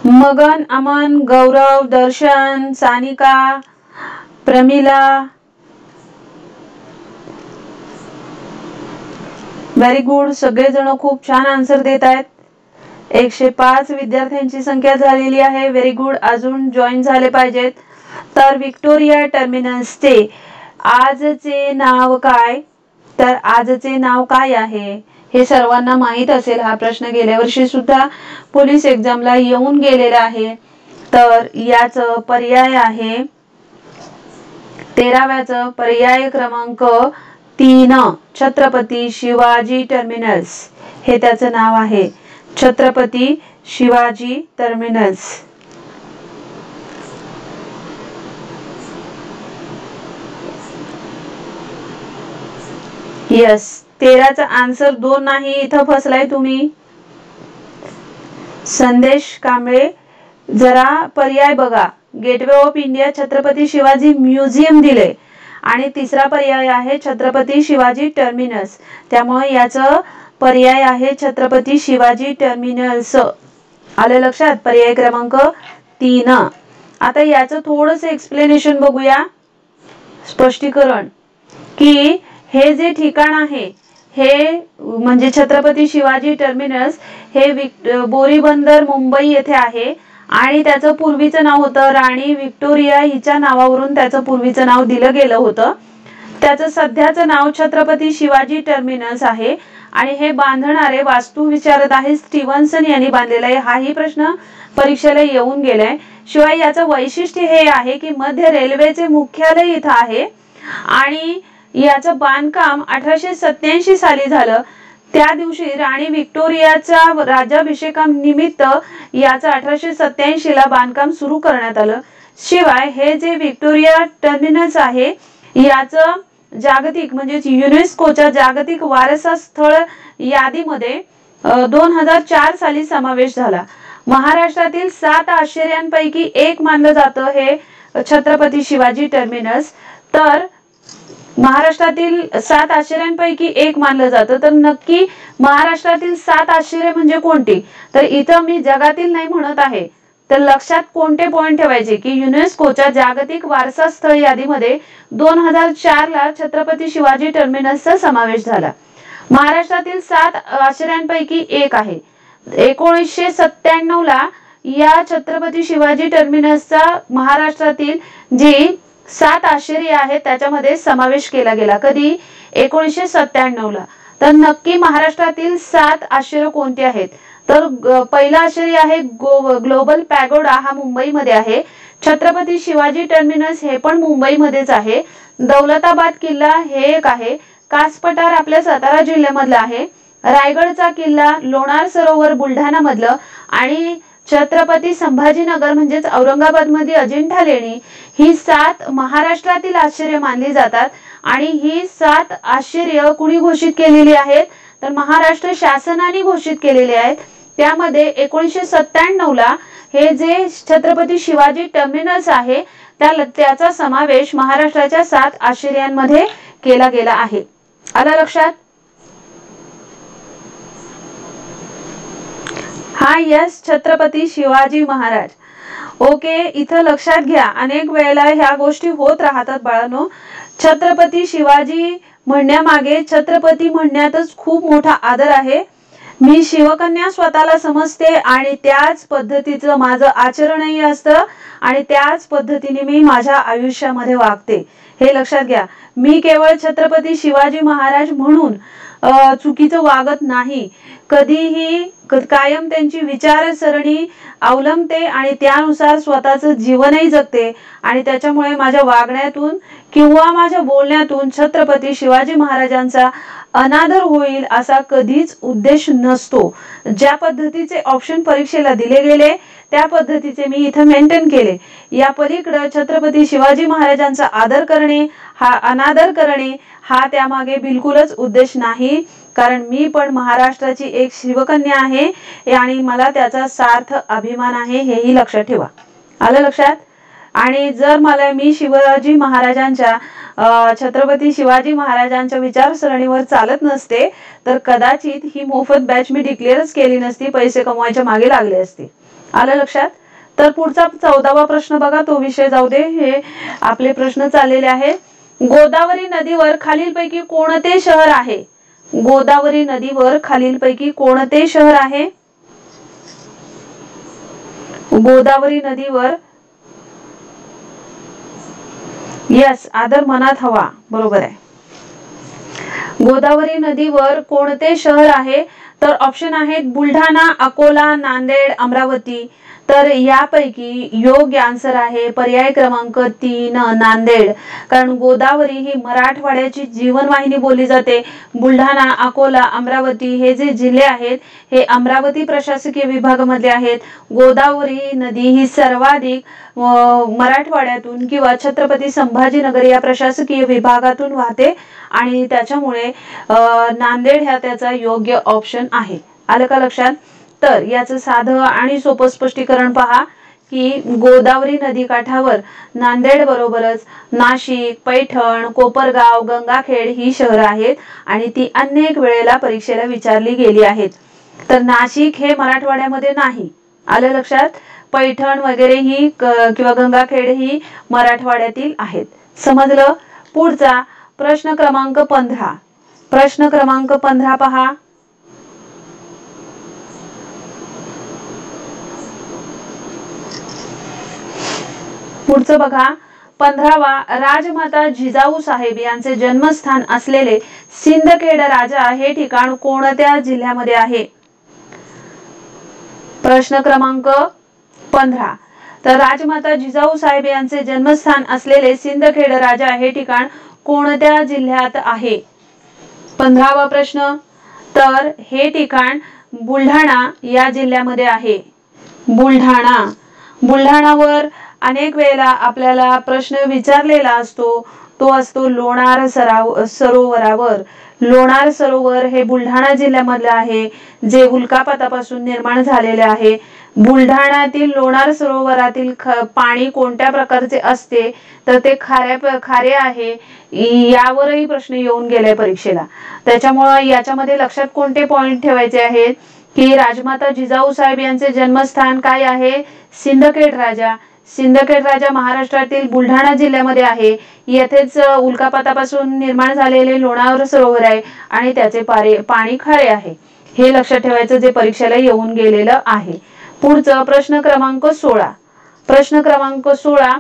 मगन, अमन, गौरव, दर्शन, सानिका, प्रमिला, व्हेरी गुड, सगळेजण खूप छान आन्सर देत आहेत। 105 विद्यार्थ्यांची संख्या झालेली आहे। व्हेरी गुड, अजून जॉईन झाले पाहिजेत। तर व्हिक्टोरिया टर्मिनस ते आजचे नाव काय? तर आजचे नाव काय आहे हे सर्वांना माहित असेल। हा प्रश्न गेल्या वर्षी सुद्धा पोलीस एक्झामला येऊन गेलेला आहे। तर याचं पर्याय आहे 13व्याचं पर्याय क्रमांक 3 छत्रपती शिवाजी टर्मिनस हे त्याचं नाव आहे। छत्रपती शिवाजी टर्मिनस। यस, 13चा आन्सर 2 नाही, इथं फसलाय तुम्ही। संदेश कांबळे, जरा पर्याय बघा। Gateway of India Chhatrapati Shivaji museum दिले आणि तिसरा पर्याय आहे छत्रपती शिवाजी टर्मिनस, त्यामुळे याचं पर्याय आहे छत्रपती शिवाजी टर्मिनस। आलं लक्षात? पर्याय क्रमांक 3। आता याचं थोडंसं एक्सप्लेनेशन बघूया, स्पष्टीकरण, की हे जे ठिकाण आहे हे म्हणजे छत्रपती शिवाजी टर्मिनस हे बोरीबंदर मुंबई येथे आहे आणि त्याचं पूर्वीचं नाव होतं राणी व्हिक्टोरिया हिच्या नावावरून त्याचं पूर्वीचं नाव दिलं गेलं होतं। त्याचं सध्याचं नाव छत्रपती शिवाजी टर्मिनस आहे आणि हे बांधणारे वास्तू विचारत आहे स्टीव्हन्सन यांनी बांधलेला आहे। हाही प्रश्न परीक्षेला येऊन गेलाय। शिवाय याचं वैशिष्ट्य हे आहे की मध्य रेल्वेचे मुख्यालय इथं आहे आणि याचं बांधकाम 1887 साली झालं। त्या दिवशी राणी व्हिक्टोरियाच्या राज्याभिषेकानिमित्त याचं 1887 ला बांधकाम सुरू करण्यात आलं। शिवाय हे जे व्हिक्टोरिया टर्मिनस आहे याचं जागतिक म्हणजे युनेस्कोच्या जागतिक वारसा स्थळ यादीमध्ये 2004 साली समावेश झाला। महाराष्ट्रातील 7 आश्चर्यांपैकी एक मानलं जातं हे छत्रपती शिवाजी टर्मिनस। तर महाराष्ट्रातील 7 आश्चर्यांपैकी एक मानलं जातं। तर नक्की महाराष्ट्रातील 7 आश्चर्य म्हणजे कोणती? तर इथं मी जगातील नाही म्हणत आहे, तर लक्षात कोणते पॉइंट ठेवायचे की युनेस्कोच्या जागतिक वारसा स्थळ यादीमध्ये 2004 ला छत्रपती शिवाजी टर्मिनसचा समावेश झाला। महाराष्ट्रातील 7 आश्चर्यांपैकी एक आहे। 1997 ला या छत्रपती शिवाजी टर्मिनसचा महाराष्ट्रातील जी 7 आश्चर्य आहेत त्याच्यामध्ये समावेश केला गेला। कधी? 1997 ला। तर नक्की महाराष्ट्रातील 7 आश्चर्य कोणते आहेत? तर पहिला आश्चर्य आहे ग्लोबल पॅगोडा, हा मुंबईमध्ये आहे। छत्रपती शिवाजी टर्मिनस हे पण मुंबईमध्येच आहे। दौलताबाद किल्ला हे एक आहे। कास पठार आपल्या सातारा जिल्ह्यामधला आहे। रायगडचा किल्ला, लोणार सरोवर बुलढाणा मधलं आणि छत्रपती संभाजीनगर म्हणजेच औरंगाबाद मध्ये अजिंठा लेणी ही 7 महाराष्ट्रातील आश्चर्य मानली जातात आणि ही 7 आश्चर्य कुणी घोषित केलेली आहेत तर महाराष्ट्र शासनाने घोषित केलेले आहेत। त्यामध्ये 1997 ला हे जे छत्रपती शिवाजी टर्मिनस आहे त्याचा समावेश महाराष्ट्राच्या 7 आश्चर्यांमध्ये केला गेला आहे। आला लक्षात? हा यस छत्रपती शिवाजी महाराज। ओके, इथं लक्षात घ्या, अनेक वेळेला ह्या गोष्टी होत राहतात बाळांनो। छत्रपती शिवाजी म्हणण्यामागे छत्रपती म्हणण्यातच खूप मोठा आदर आहे। मी शिवकन्या स्वतःला समजते आणि त्याच पद्धतीचं माझं आचरणही असतं आणि त्याच पद्धतीने मी माझ्या आयुष्यामध्ये वागते, हे लक्षात घ्या। मी केवळ छत्रपती शिवाजी महाराज म्हणून चुकीचं वागत नाही, कधीही कायम त्यांची विचारसरणी अवलंबते आणि त्यानुसार स्वतःचं जीवनही जगते आणि त्याच्यामुळे माझ्या वागण्यातून किंवा माझ्या बोलण्यातून छत्रपती शिवाजी महाराजांचा अनादर होईल असा कधीच उद्देश नसतो। ज्या पद्धतीचे ऑप्शन परीक्षेला दिले गेले त्या पद्धतीचे मी इथं मेंटेन केले। या पलीकडे छत्रपती शिवाजी महाराजांचा आदर करणे हा अनादर करणे हा त्यामागे बिलकुलच उद्देश नाही, कारण मी पण महाराष्ट्राची एक शिवकन्या आहे आणि मला त्याचा सार्थ अभिमान आहे, हेही लक्षात ठेवा। आलं लक्षात? आणि जर मी शिवाजी महाराजांच्या छत्रपती शिवाजी महाराजांच्या विचारसरणीवर चालत नसते तर कदाचित ही मोफत बॅच मी डिक्लेअरच केली नसती, पैसे कमवायच्या मागे लागले असते। आलं लक्षात? तर पुढचा 14वा प्रश्न बघा, तो विषय जाऊ दे, हे आपले प्रश्न चाललेले आहेत। गोदावरी नदीवर खालीलपैकी कोणते शहर आहे? गोदावरी नदीवर खालीलपैकी कोणते शहर आहे? गोदावरी नदीवर यस, आदर मनात हवा, बरोबर आहे। गोदावरी नदीवर कोणते शहर आहे? तर ऑप्शन आहेत बुलढाणा, अकोला, नांदेड, अमरावती। तर यापैकी योग्य आन्सर आहे पर्याय क्रमांक 3 नांदेड, कारण गोदावरी ही मराठवाड्याची जीवनवाहिनी बोलली जाते। बुलढाणा, अकोला, अमरावती हे जे जिल्हे आहेत हे अमरावती प्रशासकीय विभागामध्ये आहेत। गोदावरी नदी ही सर्वाधिक मराठवाड्यातून किंवा छत्रपती संभाजीनगर या प्रशासकीय विभागातून वाहते आणि त्याच्यामुळे नांदेड हा त्याचा योग्य ऑप्शन आहे। आलं का लक्षात? तर याचं साधं आणि सोपं स्पष्टीकरण पहा की गोदावरी नदी काठावर नांदेड बरोबरच नाशिक, पैठण, कोपरगाव, गंगाखेड ही शहर आहेत आणि ती अनेक वेळेला परीक्षेला विचारली गेली आहेत। तर नाशिक हे मराठवाड्यामध्ये नाही, आलं लक्षात? पैठण वगैरे ही किंवा गंगाखेड ही मराठवाड्यातील आहेत। समजलं? पुढचा प्रश्न क्रमांक 15। प्रश्न क्रमांक 15 पहा। पुढचं बघा, 15वा, राजमाता जिजाऊ साहेब यांचे जन्मस्थान असलेले सिंदखेड राजा हे ठिकाण कोणत्या जिल्ह्यामध्ये आहे? प्रश्न क्रमांक 15। तर राजमाता जिजाऊ साहेब यांचे जन्मस्थान असलेले सिंदखेड राजा हे ठिकाण कोणत्या जिल्ह्यात आहे? 15वा प्रश्न, तर हे ठिकाण बुलढाणा या जिल्ह्यामध्ये आहे। बुलढाणा, बुलढाणावर अनेक वेळेला आपल्याला प्रश्न विचारलेला असतो, तो असतो लोणार सरोवरावर। लोणार सरोवर हे बुलढाणा जिल्ह्यामधले आहे, जे उल्कापातापासून निर्माण झालेले आहे। बुलढाण्यातील लोणार सरोवरातील पाणी कोणत्या प्रकारचे असते? तर ते खारे आहे, यावरही प्रश्न येऊन गेले परीक्षेला। त्याच्यामुळे याच्यामध्ये लक्षात कोणते पॉइंट ठेवायचे आहेत की राजमाता जिजाऊ साहेब यांचे जन्मस्थान काय आहे? सिंदखेड राजा। सिंदखेड राजा महाराष्ट्रातील बुलढाणा जिल्ह्यामध्ये आहे। येथेच उल्कापातापासून निर्माण झालेले लोणार सरोवर आहे आणि त्याचे पाणी खारे आहे, हे लक्षात ठेवायचं, जे परीक्षेला येऊन गेलेलं आहे। पुढचं प्रश्न क्रमांक 16। प्रश्न क्रमांक 16,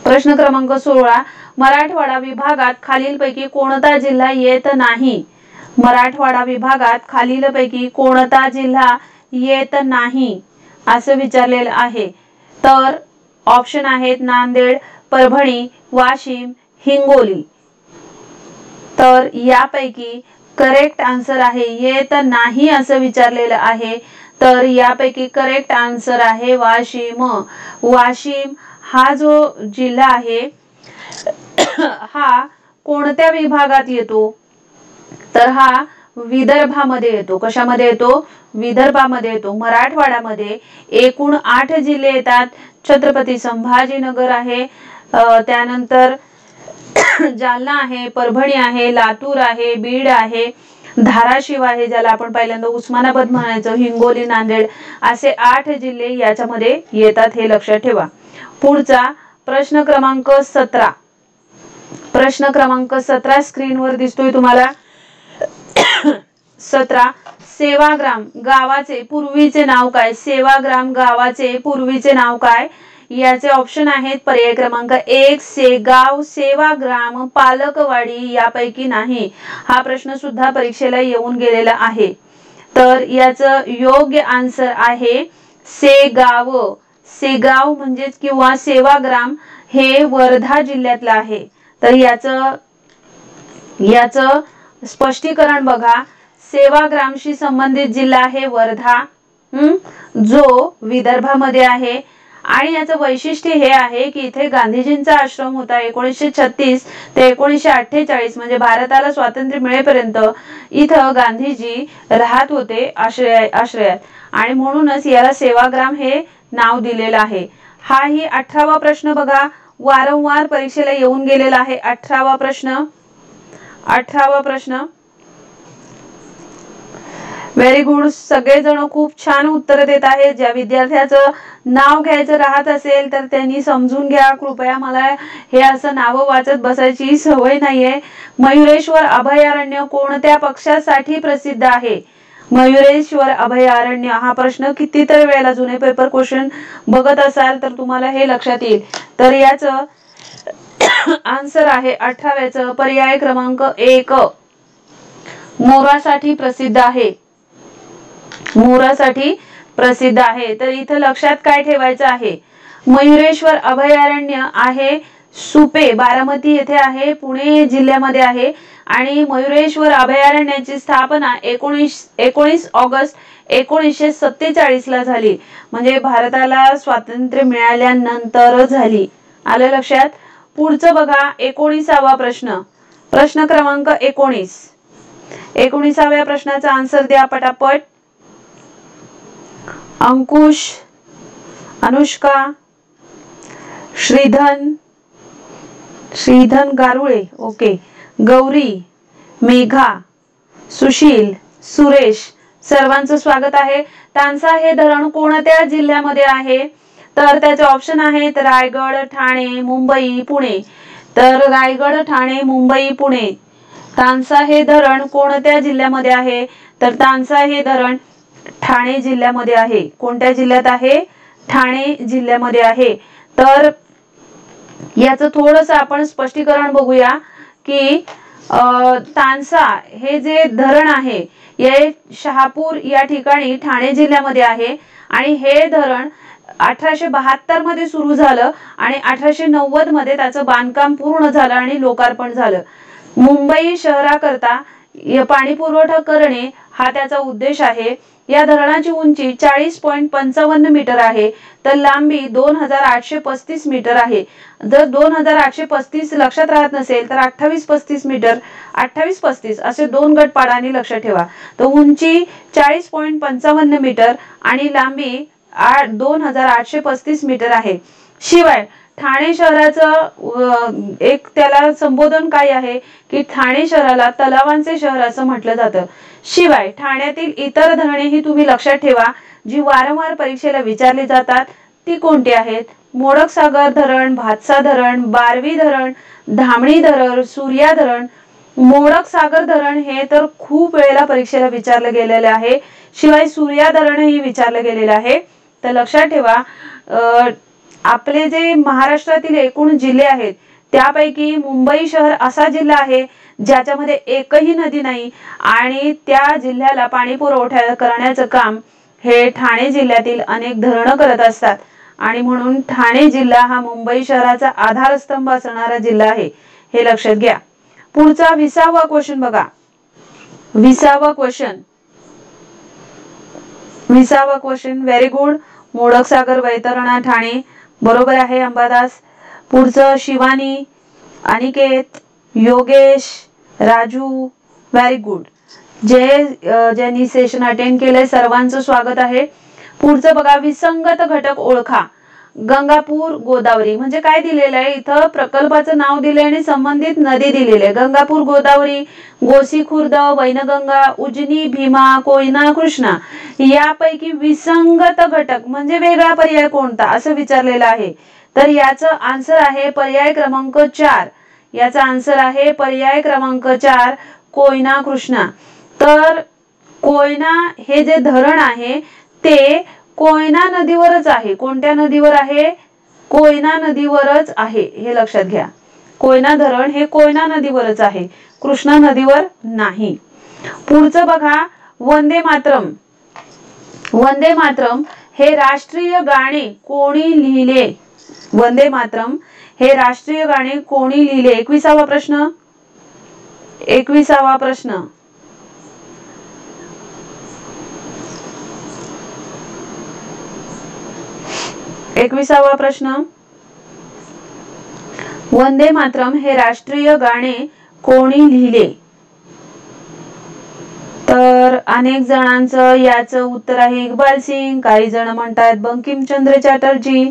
प्रश्न क्रमांक 16, मराठवाडा विभागात खालीलपैकी कोणता जिल्हा येत नाही? मराठवाडा विभागात खालीलपैकी कोणता जिल्हा येत नाही असं विचारलेलं आहे। तर ऑप्शन आहेत नांदेड, परभणी, वाशिम, हिंगोली। तर यापैकी करेक्ट आन्सर आहे येत नाही असं विचारलेलं आहे, तर यापैकी करेक्ट आन्सर आहे वाशिम. वाशिम हा जो जिल्हा आहे हा कोणत्या विभागात येतो, तर हा विदर्भामध्ये येतो. कशामध्ये येतो? विदर्भामध्ये येतो. मराठवाड्यामध्ये एकूण 8 जिल्हे येतात. छत्रपती संभाजीनगर आहे, त्यानंतर जालना आहे, परभणी आहे, लातूर आहे, बीड आहे, धाराशिव आहे, ज्याला आपण पहिल्यांदा उस्मानाबाद म्हणायचो, हिंगोली, नांदेड, असे 8 जिल्हे याच्यामध्ये येतात, हे लक्षात ठेवा. पुढचा प्रश्न क्रमांक 17. प्रश्न क्रमांक 17 स्क्रीनवर दिसतोय तुम्हाला. 17 सेवाग्राम गावाचे पूर्वीचे नाव काय? सेवाग्राम गावाचे पूर्वीचे नाव काय? याचे ऑप्शन आहेत. पर्याय क्रमांक 1 सेगाव, सेवाग्राम, पालकवाडी, यापैकी नाही. हा प्रश्न सुद्धा परीक्षेला येऊन गेलेला आहे, तर याचं योग्य आन्सर आहे सेगाव. सेगाव म्हणजेच किंवा सेवाग्राम हे वर्धा जिल्ह्यातलं आहे. तर याचं स्पष्टीकरण बघा. सेवाग्रामशी संबंधित जिल्हा आहे वर्धा, जो विदर्भामध्ये आहे. आणि याचं वैशिष्ट्य हे आहे की इथे गांधीजींचा आश्रम होता. 1936 ते 1948 म्हणजे भारताला स्वातंत्र्य मिळेपर्यंत इथं गांधीजी राहत होते आश्रयात, आणि म्हणूनच याला सेवाग्राम हे नाव दिलेलं आहे. हा ही 18वा प्रश्न बघा, वारंवार परीक्षेला येऊन गेलेला आहे. 18वा प्रश्न. व्हेरी गुड, सगळेजण खूप छान उत्तर देत आहेत. ज्या विद्यार्थ्याचं नाव घ्यायचं राहत असेल तर त्यांनी समजून घ्या कृपया, मला हे असं नाव वाचत बसायची सवय नाहीये. मयुरेश्वर अभयारण्य कोणत्या पक्ष्यासाठी प्रसिद्ध आहे? मयुरेश्वर अभयारण्य हा प्रश्न कितीतरी वेळेला जुने पेपर क्वेश्चन बघत असाल तर तुम्हाला हे लक्षात येईल. तर याचं आन्सर आहे 18व्याचं पर्याय क्रमांक 1 मोरासाठी प्रसिद्ध आहे. मोरासाठी प्रसिद्ध आहे. तर इथं लक्षात काय ठेवायचं आहे? मयुरेश्वर अभयारण्य आहे सुपे, बारामती येथे आहे, पुणे जिल्ह्यामध्ये आहे. आणि मयुरेश्वर अभयारण्याची स्थापना 19 ऑगस्ट 1947 ला झाली, म्हणजे भारताला स्वातंत्र्य मिळाल्यानंतर झाली. आलं लक्षात? पुढचं बघा 19वा प्रश्न. प्रश्न क्रमांक 19. 19व्या प्रश्नाचा आन्सर द्या पटापट. अंकुश, अनुष्का, श्रीधन गारुळे, ओके, गौरी, मेघा, सुशील, सुरेश, सर्वांचं स्वागत आहे. तानसा हे धरण कोणत्या जिल्ह्यामध्ये आहे? तर त्याचे ऑप्शन आहेत रायगड, ठाणे, मुंबई, पुणे. तर रायगड, ठाणे, मुंबई, पुणे. तानसा हे धरण कोणत्या जिल्ह्यामध्ये आहे? तर तानसा हे धरण ठाणे जिल्ह्यामध्ये आहे. कोणत्या जिल्ह्यात आहे? ठाणे जिल्ह्यामध्ये आहे. तर याचं थोडंसं आपण स्पष्टीकरण बघूया की तानसा हे जे धरण आहे हे शहापूर या ठिकाणी ठाणे जिल्ह्यामध्ये आहे. आणि हे धरण 1872 मध्ये सुरू झालं आणि 1890 मध्ये त्याचं बांधकाम पूर्ण झालं आणि लोकार्पण झालं. मुंबई शहराकरता पाणी पुरवठा करणे हा त्याचा उद्देश आहे. या धरणाची उंची 40.55 मीटर आहे, तर लांबी 2835 मीटर आहे. जर 2835 लक्षात राहत नसेल तर 2835 मीटर, 2835 असे 2 गट पाडा आणि लक्षात ठेवा. तर उंची 40.55 मीटर आणि लांबी 2835 मीटर आहे. शिवाय ठाणे शहराचं एक त्याला संबोधन काय आहे की ठाणे शहराला तलावांचे शहर असं म्हटलं जातं. शिवाय ठाण्यातील इतर धरणे तुम्ही लक्षात ठेवा जी वारंवार परीक्षेला विचारली जातात. ती कोणती आहेत? मोडक सागर धरण, भातसा धरण, बारवी धरण, धामणी धरण, सूर्या धरण. मोडक सागर धरण हे तर खूप वेळेला परीक्षेला विचारलं गेलेलं आहे. शिवाय सूर्या धरण ही विचारलं गेलेलं आहे. तर लक्षात ठेवा आपले जे महाराष्ट्रातील एकूण जिल्हे आहेत त्यापैकी मुंबई शहर असा जिल्हा आहे ज्याच्यामध्ये एकही नदी नाही आणि त्या जिल्ह्याला पाणी पुरवठा करण्याचं काम हे ठाणे जिल्ह्यातील अनेक धरणं करत असतात. आणि म्हणून ठाणे जिल्हा हा मुंबई शहराचा आधारस्तंभ असणारा जिल्हा आहे, हे लक्षात घ्या. पुढचा 20वा क्वेश्चन बघा. 20वा question very good. Modak Sagar, Vaitarna, Thane बरोबर आहे अंबादास. पुढचं शिवानी, अनिकेत, योगेश, राजू व्हेरी गुड. ज्यांनी सेशन अटेंड केलंय सर्वांचं स्वागत आहे. पुढचं बघा, विसंगत घटक ओळखा. गंगापूर गोदावरी म्हणजे काय दिलेलं आहे इथं, प्रकल्पाचं नाव दिलंय आणि संबंधित नदी दिलेली आहे. गंगापूर गोदावरी, गोसीखुर्द, वैनगंगा, उजनी, भीमा, कोयना, कृष्णा यापैकी विसंगत घटक म्हणजे वेगळा पर्याय कोणता असं विचारलेलं आहे. तर याचं आन्सर आहे पर्याय क्रमांक 4. याचा आन्सर आहे पर्याय क्रमांक 4 कोयना, कृष्णा. तर कोयना हे जे धरण आहे ते कोयना नदीवरच आहे. कोणत्या नदीवर आहे? कोयना नदीवरच आहे, हे लक्षात घ्या. कोयना धरण हे कोयना नदीवरच आहे, कृष्णा नदीवर नाही. पुढचं बघा, वंदे मातरम. वंदे मातरम हे राष्ट्रीय गाणे कोणी लिहिले? वंदे मातरम हे राष्ट्रीय गाणे कोणी लिहिले? 21वा प्रश्न. 21वा प्रश्न. वंदे मातरम हे राष्ट्रीय गाणे कोणी लिहिले? तर अनेक जणांचं याचं उत्तर आहे इक्बाल सिंग, काही जण म्हणतात बंकिमचंद्र चॅटर्जी,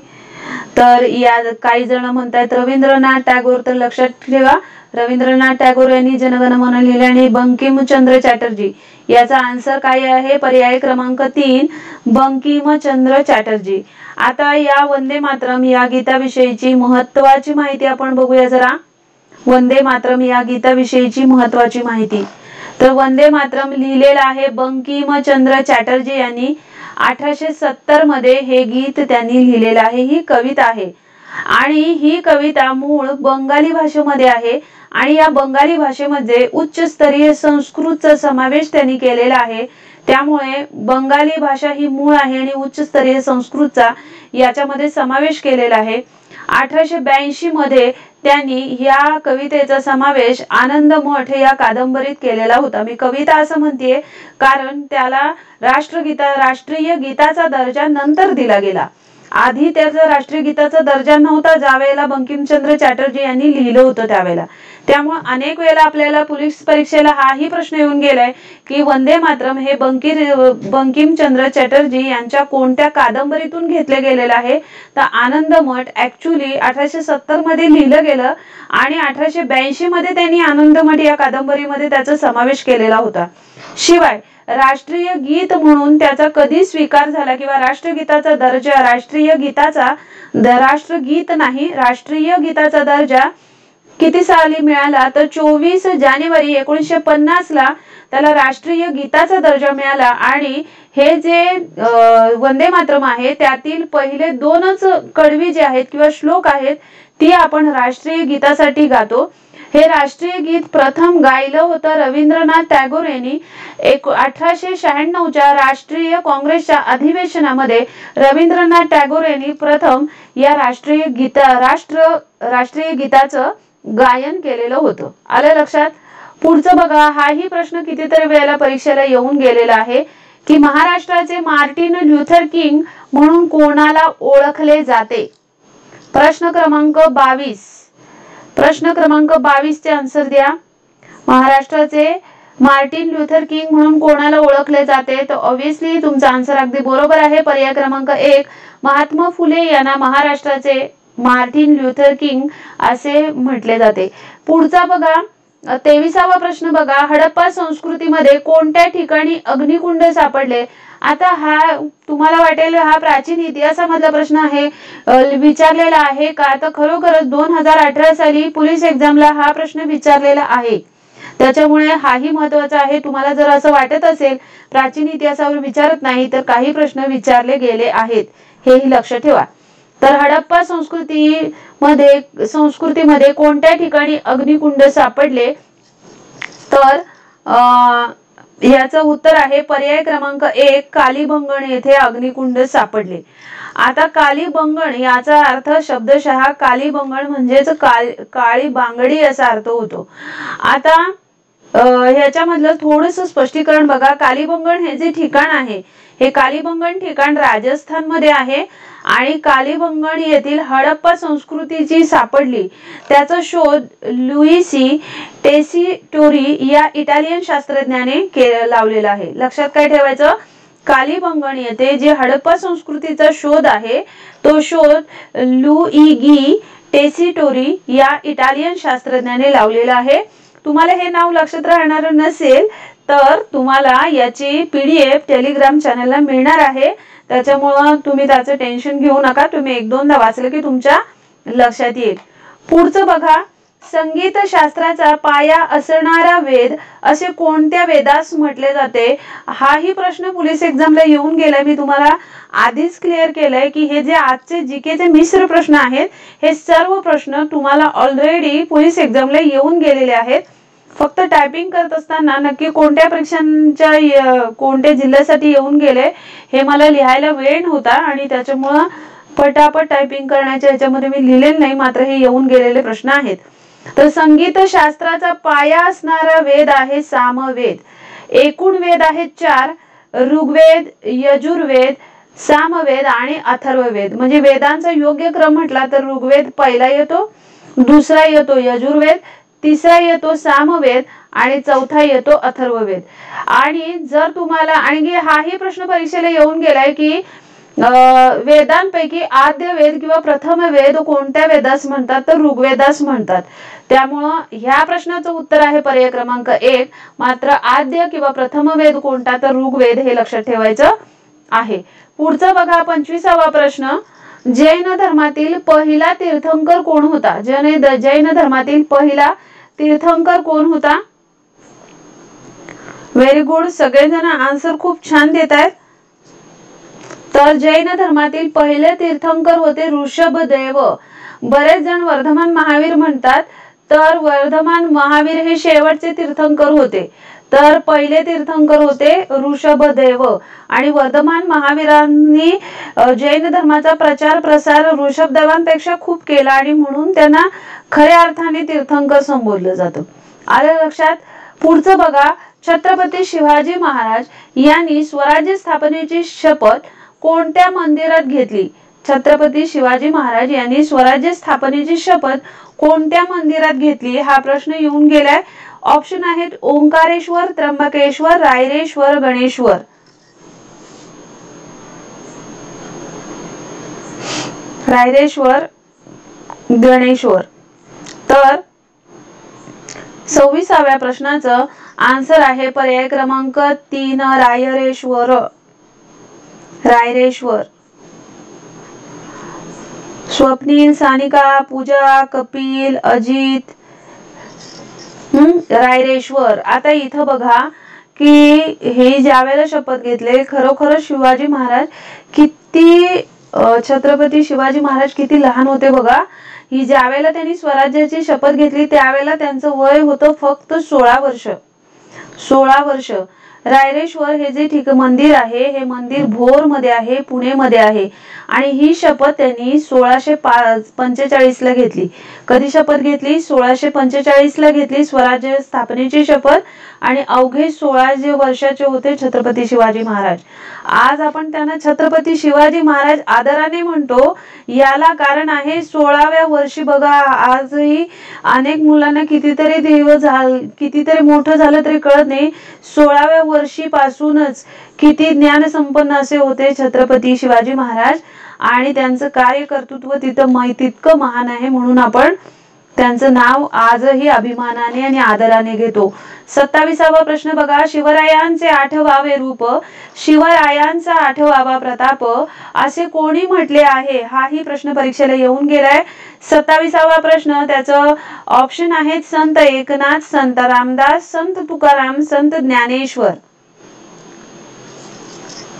तर या काही जण म्हणतात रवींद्रनाथ टागोर. तर लक्षात ठेवा, रवींद्रनाथ टागोर यांनी जनगण मन लिहिले आणि बंकिमचंद्र चॅटर्जी. याचा आन्सर काय आहे? पर्याय क्रमांक 3 बंकिमचंद्र चॅटर्जी. आता या वंदे मातरम या गीताविषयीची महत्त्वाची माहिती आपण बघूया जरा. वंदे मातरम या गीताविषयीची महत्त्वाची माहिती. तर वंदे मातरम लिहिलेलं आहे बंकिमचंद्र चॅटर्जी यांनी. 1870 मध्ये हे गीत त्यांनी लिहिलेलं आहे. ही कविता आहे आणि ही कविता मूळ बंगाली भाषेमध्ये आहे आणि या बंगाली भाषेमध्ये उच्च स्तरीय संस्कृतचा समावेश त्यांनी केलेला आहे. त्यामुळे बंगाली भाषा ही मूळ आहे आणि उच्च स्तरीय संस्कृतचा याच्यामध्ये समावेश केलेला आहे. 1882 मध्ये त्यांनी या कवितेचा समावेश आनंद मठ या कादंबरीत केलेला होता. मी कविता असं म्हणतेय कारण त्याला राष्ट्रीय गीताचा दर्जा नंतर दिला गेला. आधी त्याचा राष्ट्रीय गीताचा दर्जा नव्हता ज्यावेळेला बंकिमचंद्र चॅटर्जी यांनी लिहिलं होतं त्यावेळेला. त्यामुळे अनेक वेळेला आपल्याला पोलीस परीक्षेला हाही प्रश्न येऊन गेलाय की वंदे मातरम हे बंकिमचंद्र चॅटर्जी यांच्या कोणत्या कादंबरीतून घेतले गेलेलं आहे? तर आनंद मठ ऍक्च्युली 1870 मध्ये लिहिलं गेलं आणि 1882 मध्ये त्यांनी आनंद मठ या कादंबरीमध्ये त्याचा समावेश केलेला होता. शिवाय राष्ट्रीय गीत म्हणून त्याचा कधी स्वीकार झाला किंवा राष्ट्रगीताचा दर्जा राष्ट्रगीत नाही राष्ट्रीय गीताचा दर्जा किती साली मिळाला? तर 24 जानेवारी 1950 ला त्याला राष्ट्रीय गीताचा दर्जा मिळाला. आणि हे जे वंदे मातरम आहे त्यातील पहिले 2च कडवी जे आहेत किंवा श्लोक आहेत ती आपण राष्ट्रीय गीतासाठी गातो. हे राष्ट्रीय गीत प्रथम गायलं होतं रवींद्रनाथ टागोर यांनी 1896च्या राष्ट्रीय काँग्रेसच्या अधिवेशनामध्ये. रवींद्रनाथ टागोर यांनी प्रथम या राष्ट्रीय गीताचं गायन केलेलं होतं. आलं लक्षात? पुढचं बघा, हाही प्रश्न कितीतरी वेळेला परीक्षेला येऊन गेलेला आहे की महाराष्ट्राचे मार्टिन ल्युथर किंग म्हणून कोणाला ओळखले जाते? प्रश्न क्रमांक 22 चे आन्सर द्या. महाराष्ट्राचे मार्टिन ल्युथर किंग म्हणून कोणाला ओळखले जाते? तर ऑब्विसली तुमचा आन्सर अगदी बरोबर आहे. पर्याय क्रमांक 1 महात्मा फुले यांना महाराष्ट्राचे मार्टिन ल्युथर किंग असे म्हटले जाते. पुढचा बघा, 23वा प्रश्न बघा, हडप्पा संस्कृतीमध्ये कोणत्या ठिकाणी अग्निकुंड सापडले? आता हा तुम्हाला वाटेल हा प्राचीन इतिहासामधला प्रश्न आहे, विचारलेला आहे का? तर खरोखरच 2018 साली पोलीस एक्झामला हा प्रश्न विचारलेला आहे. त्याच्यामुळे हाही महत्वाचा आहे. तुम्हाला जर असं वाटत असेल प्राचीन इतिहासावर विचारत नाही तर काही प्रश्न विचारले गेले आहेत, हेही लक्षात ठेवा. तर हडप्पा संस्कृतीमध्ये कोणत्या ठिकाणी अग्निकुंड सापडले? तर याचं उत्तर आहे पर्याय क्रमांक 1 कालीबंगण येथे अग्निकुंड सापडले. आता कालीबंगण याचा अर्थ शब्दशः कालीबंगण म्हणजेच काळी बांगडी असा अर्थ होतो. आता ह्याच्यामधलं थोडस स्पष्टीकरण बघा. कालीबंगन हे जे ठिकाण आहे हे कालीबंगन ठिकाण राजस्थान मध्ये आहे आणि कालीबंगन येथील हडप्पा संस्कृतीची सापडली त्याचा शोध लुईसी टेसिटोरी या इटालियन शास्त्रज्ञाने लावलेला आहे. लक्षात काय ठेवायचं, कालीबंगन येथे जे हडप्पा संस्कृतीचा शोध आहे तो शोध लुईगी टेसिटोरी या इटालियन शास्त्रज्ञाने लावलेला आहे. तुम्हाला हे नाव लक्षात राहणार नसेल तर तुम्हाला याची PDF टेलिग्राम चॅनलला मिळणार आहे, त्याच्यामुळे तुम्ही त्याचं टेन्शन घेऊ नका. तुम्ही एक दोनदा वाचलं की तुमच्या लक्षात येईल. पुढचं बघा, संगीत शास्त्राचा पाया असणारा वेद असे कोणत्या वेदास म्हटले जाते. हाही प्रश्न पोलीस एक्झामला येऊन गेलाय. मी तुम्हाला आधीच क्लिअर केलंय की हे जे आजचे जीकेचे मिश्र प्रश्न आहेत हे सर्व प्रश्न तुम्हाला ऑलरेडी पोलीस एक्झामला येऊन गेलेले आहेत. फक्त टायपिंग करत असताना नक्की कोणत्या परीक्षांच्या कोणत्या जिल्ह्यासाठी येऊन गेले हे मला लिहायला वेळ नव्हता आणि त्याच्यामुळं पटापट टायपिंग करण्याच्या ह्याच्यामध्ये मी लिहिलेलं नाही, मात्र हे येऊन गेलेले प्रश्न आहेत. तर संगीत शास्त्राचा पाया असणारा वेद आहे सामवेद. एकूण वेद आहेत 4, ऋग्वेद, यजुर्वेद, सामवेद आणि अथर्ववेद. म्हणजे वेदांचा योग्य क्रम म्हटला तर ऋग्वेद पहिला येतो, दुसरा येतो यजुर्वेद, तिसरा येतो सामवेद आणि चौथा येतो अथर्ववेद. आणि जर तुम्हाला आणि हाही प्रश्न परीक्षेला येऊन गेलाय की वेदांपैकी आद्य वेद किंवा प्रथम वेद कोणत्या वेदास म्हणतात तर ऋग्वेदास म्हणतात. त्यामुळं ह्या प्रश्नाचं उत्तर आहे पर्याय क्रमांक 1. मात्र आद्य किंवा प्रथम वेद कोणता तर ऋग्वेद हे लक्षात ठेवायचं आहे. पुढचा बघा 25वा प्रश्न, जैन धर्मातील पहिला तीर्थंकर कोण होता. जैन धर्मातील पहिला तीर्थंकर कोण होता. व्हेरी गुड, सगळेजण आन्सर खूप छान देत आहेत. तर जैन धर्मातील पहिले तीर्थंकर होते ऋषभदेव. बरेच जण वर्धमान महावीर म्हणतात, तर वर्धमान महावीर हे शेवटचे तीर्थंकर होते. तर पहिले तीर्थंकर होते ऋषभदेव आणि वर्धमान महावीरांनी जैन धर्माचा प्रचार प्रसार ऋषभदेवांपेक्षा खूप केला आणि म्हणून त्यांना खऱ्या अर्थाने तीर्थंकर संबोधलं जातं. आलं लक्षात. पुढचं बघा, छत्रपती शिवाजी महाराज यांनी स्वराज्य स्थापनेची शपथ कोणत्या मंदिरात घेतली. छत्रपती शिवाजी महाराज यांनी स्वराज्य स्थापनेची शपथ कोणत्या मंदिरात घेतली हा प्रश्न येऊन गेलाय. ऑप्शन आहेत ओंकारेश्वर, त्र्यंबकेश्वर, रायरेश्वर, गणेश्वर. रायरेश्वर, गणेश्वर. तर 26व्या प्रश्नाचं आन्सर आहे पर्याय क्रमांक 3 रायरेश्वर. रायरेश्वर. स्वप्नील, सानिका, पूजा, कपिल, अजित, रायरेश्वर. आता इथं बघा की हे ज्यावेळेला शपथ घेतले खरोखर शिवाजी महाराज किती छत्रपती शिवाजी महाराज किती लहान होते बघा. ही ज्यावेळेला त्यांनी स्वराज्याची शपथ घेतली त्यावेळेला त्यांचं वय होतं फक्त 16 वर्ष. 16 वर्ष. रायरेश्वर हे जे मंदिर आहे हे मंदिर भोर मध्ये आहे, पुणे मध्ये आहे आणि ही शपथ त्यांनी 1645 ला घेतली. कधी शपथ घेतली. 1645 ला घेतली स्वराज्य स्थापनेची शपथ आणि अवघे 16 वर्षाचे होते छत्रपती शिवाजी महाराज. आज आपण त्यांना छत्रपती शिवाजी महाराज आदराने म्हणतो. याला कारण आहे 16व्या वर्षी बघा आजही अनेक मुलांना कितीतरी दिवस कितीतरी मोठं झालं तरी कळत नाही. 16व्या वर्षी पासूनच किती ज्ञान संपन्न असे होते छत्रपती शिवाजी महाराज आणि त्यांचं कार्यकर्तृत्व तितकं महान आहे म्हणून आपण त्यांचं नाव आजही अभिमानाने आणि आदराने घेतो. 27वा प्रश्न बघा, शिवरायांचे 8वावे रूप, शिवरायांचा 8वावा प्रताप असे कोणी म्हटले आहे. हाही प्रश्न परीक्षेला येऊन गेलाय. 27वा प्रश्न त्याचं ऑप्शन आहेत संत एकनाथ, संत रामदास, संत तुकाराम, संत ज्ञानेश्वर.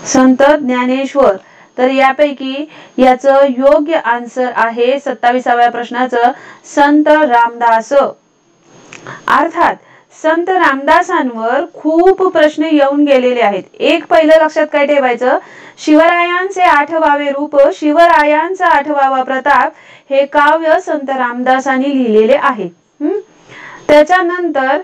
संत ज्ञानेश्वर. तर यापैकी याचं योग्य आन्सर आहे 27व्या प्रश्नाचं संत रामदास. अर्थात संत रामदासांवर खूप प्रश्न येऊन गेलेले आहेत. एक पहिलं लक्षात काय ठेवायचं, शिवरायांचे 8वावे रूप, शिवरायांचा 8वावा प्रताप हे काव्य संत रामदासांनी लिहिलेले आहे. त्याच्यानंतर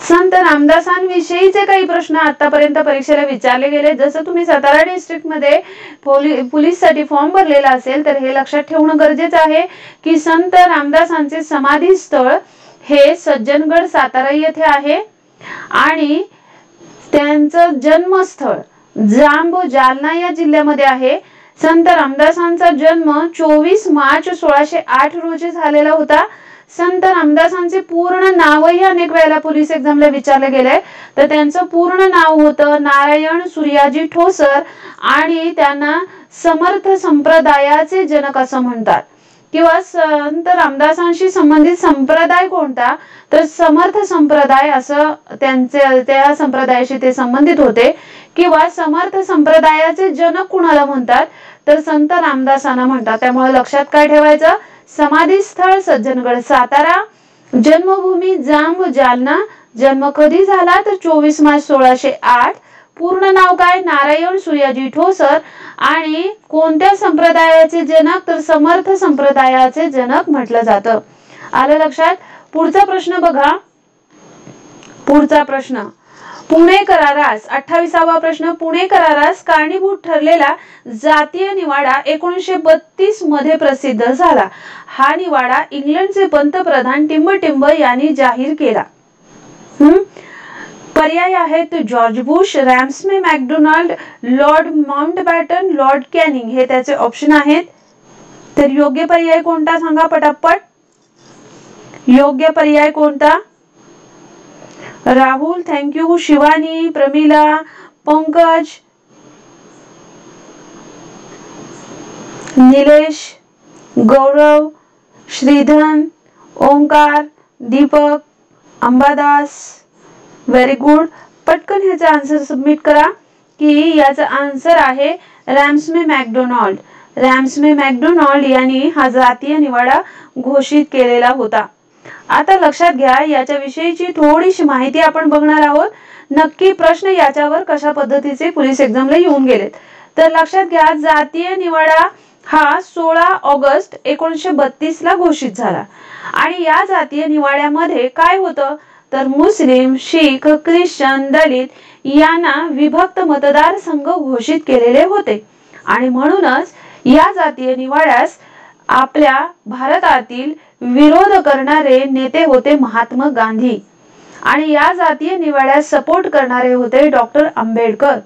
संत रामदासांविषयीचे काही प्रश्न आतापर्यंत परीक्षेला विचारले गेले. जसं तुम्ही सातारा डिस्ट्रिक्ट मध्ये पोलीस साठी फॉर्म भरलेला असेल तर हे लक्षात ठेवणं गरजेचं आहे की संत रामदासांचे समाधी स्थळ हे सज्जनगड सातारा येथे आहे आणि त्यांचं जन्मस्थळ जांब जालना या जिल्ह्यामध्ये आहे. संत रामदासांचा जन्म 24 मार्च 1608 रोजी झालेला होता. संत रामदासांचे पूर्ण नावही अनेक वेळेला पोलीस एक्झामला विचारले गेले. तर त्यांचं पूर्ण नाव होतं नारायण सूर्याजी ठोसर आणि त्यांना समर्थ संप्रदायाचे जनक असं म्हणतात. किंवा संत रामदासांशी संबंधित संप्रदाय कोणता तर समर्थ संप्रदाय असं त्या संप्रदायाशी ते संबंधित होते. किंवा समर्थ संप्रदायाचे जनक कुणाला म्हणतात तर संत रामदासांना म्हणतात. त्यामुळे लक्षात काय ठेवायचं, समाधी स्थळ सज्जनगड सातारा, जन्मभूमी जांब जालना, जन्म कधी झाला तर 24 मार्च 1608, पूर्ण नाव काय नारायण सूर्याजी ठोसर आणि कोणत्या संप्रदायाचे जनक तर समर्थ संप्रदायाचे जनक म्हटलं जातं. आलं लक्षात. पुढचा प्रश्न बघा. पुढचा प्रश्न पुणे करारास 28वा प्रश्न पुणे करारास कारणीभूत ठरलेला जातीय निवाडा 1932 मध्ये प्रसिद्ध झाला. हा निवाडा इंग्लंडचे पंतप्रधान टिंबटिंब यांनी जाहीर केला. पर्याय आहेत George Bush, Ramsay MacDonald, Lord Mountbatten, Lord Canning हे त्याचे ऑप्शन आहेत. तर योग्य पर्याय कोणता सांगा पटापट. योग्य पर्याय कोणता. Rahul thank you, Shivani, Pramila, Pankaj, Nilesh, Gaurav, Shridhan, Omkar, Deepak, Ambadas. Very good. पटकन ह्याचा आन्सर सबमिट करा की याचा आन्सर आहे रॅम्समे मॅकडोनाल्ड. रॅम्समे मॅकडोनाल्ड यांनी हा जातीय निवाडा घोषित केलेला होता. आता लक्षात घ्या याच्या विषयीची थोडीशी माहिती आपण बघणार आहोत. नक्की प्रश्न याच्यावर कशा पद्धतीचे पोलीस एक्झामला येऊन गेलेत. तर लक्षात घ्या जातीय निवाडा हा 16 ऑगस्ट 1932 ला घोषित झाला आणि या जातीय निवाड्यामध्ये काय होतं तर मुस्लिम, शीख, ख्रिश्चन, दलित यांना विभक्त मतदारसंघ घोषित केलेले होते आणि म्हणूनच या जातीय निवाड्यास आपल्या भारतातील विरोध करणारे नेते होते महात्मा गांधी आणि या जातीय निवाड्यास सपोर्ट करणारे होते डॉक्टर आंबेडकर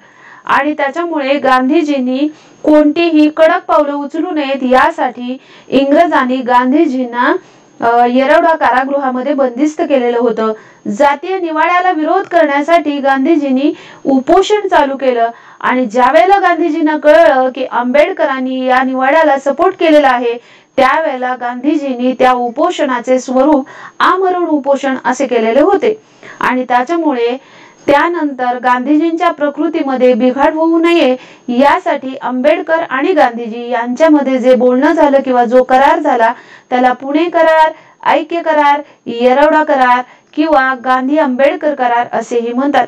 आणि त्याच्यामुळे गांधीजींनी कोणतीही कडक पावलं उचलू नयेत यासाठी इंग्रजांनी गांधीजींना येरवडा कारागृहामध्ये बंदिस्त केलेलं होतं. जातीय निवाड्याला विरोध करण्यासाठी गांधीजींनी उपोषण चालू केलं आणि ज्यावेळेला गांधीजींना कळलं की आंबेडकरांनी या निवाड्याला सपोर्ट केलेला आहे त्यावेळेला गांधीजींनी त्या उपोषणाचे स्वरूप आमरण उपोषण असे केलेले होते आणि त्याच्यामुळे त्यानंतर गांधीजींच्या प्रकृतीमध्ये बिघाड होऊ नये यासाठी आंबेडकर आणि गांधीजी यांच्यामध्ये जे बोलणं झालं किंवा जो करार झाला त्याला पुणे करार, ऐक्य करार, येरवडा करार किंवा गांधी आंबेडकर करार असेही म्हणतात.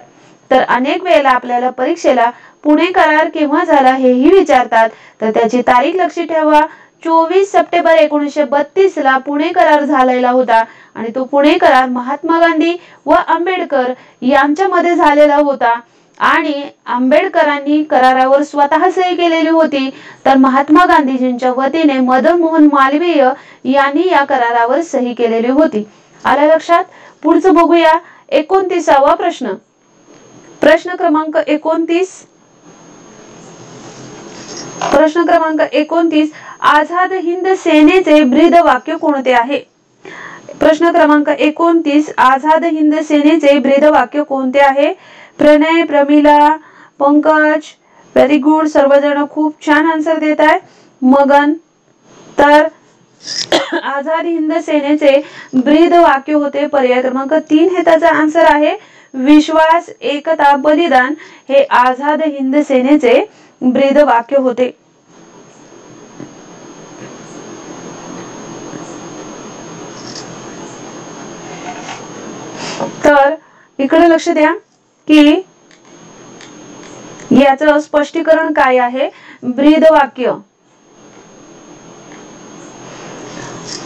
तर अनेक वेळेला आपल्याला परीक्षेला पुणे करार केव्हा झाला हेही विचारतात. तर त्याची तारीख लक्षात ठेवा. 24 सप्टेंबर 1932 ला पुणे करार झालेला होता आणि तो पुणे करार महात्मा गांधी व आंबेडकर यांच्यामध्ये झालेला होता आणि आंबेडकरांनी करारावर स्वतः सही केलेली होती तर महात्मा गांधीजींच्या वतीने मदन मोहन मालवीय यांनी या करारावर सही केलेली होती. आलं लक्षात. पुढचं बघूया. 29वा प्रश्न. प्रश्न क्रमांक 29. प्रश्न क्रमांक 29. आझाद हिंद सेनेचे ब्रीद वाक्य कोणते आहे. प्रश्न क्रमांक 29. आझाद हिंद सेनेचे ब्रीद वाक्य कोणते आहे. प्रणय, प्रमिला, पंकज. Very good. सर्वजण खूप छान आन्सर देत आहे. मगन. तर आझाद हिंद सेनेचे ब्रीद वाक्य होते पर्याय क्रमांक 3 हे त्याचा आन्सर आहे. विश्वास, एकता, बलिदान हे आझाद हिंद सेनेचे ब्रीद वाक्य होते. तर इकडे लक्ष द्या की याचं स्पष्टीकरण काय आहे. ब्रीद वाक्य.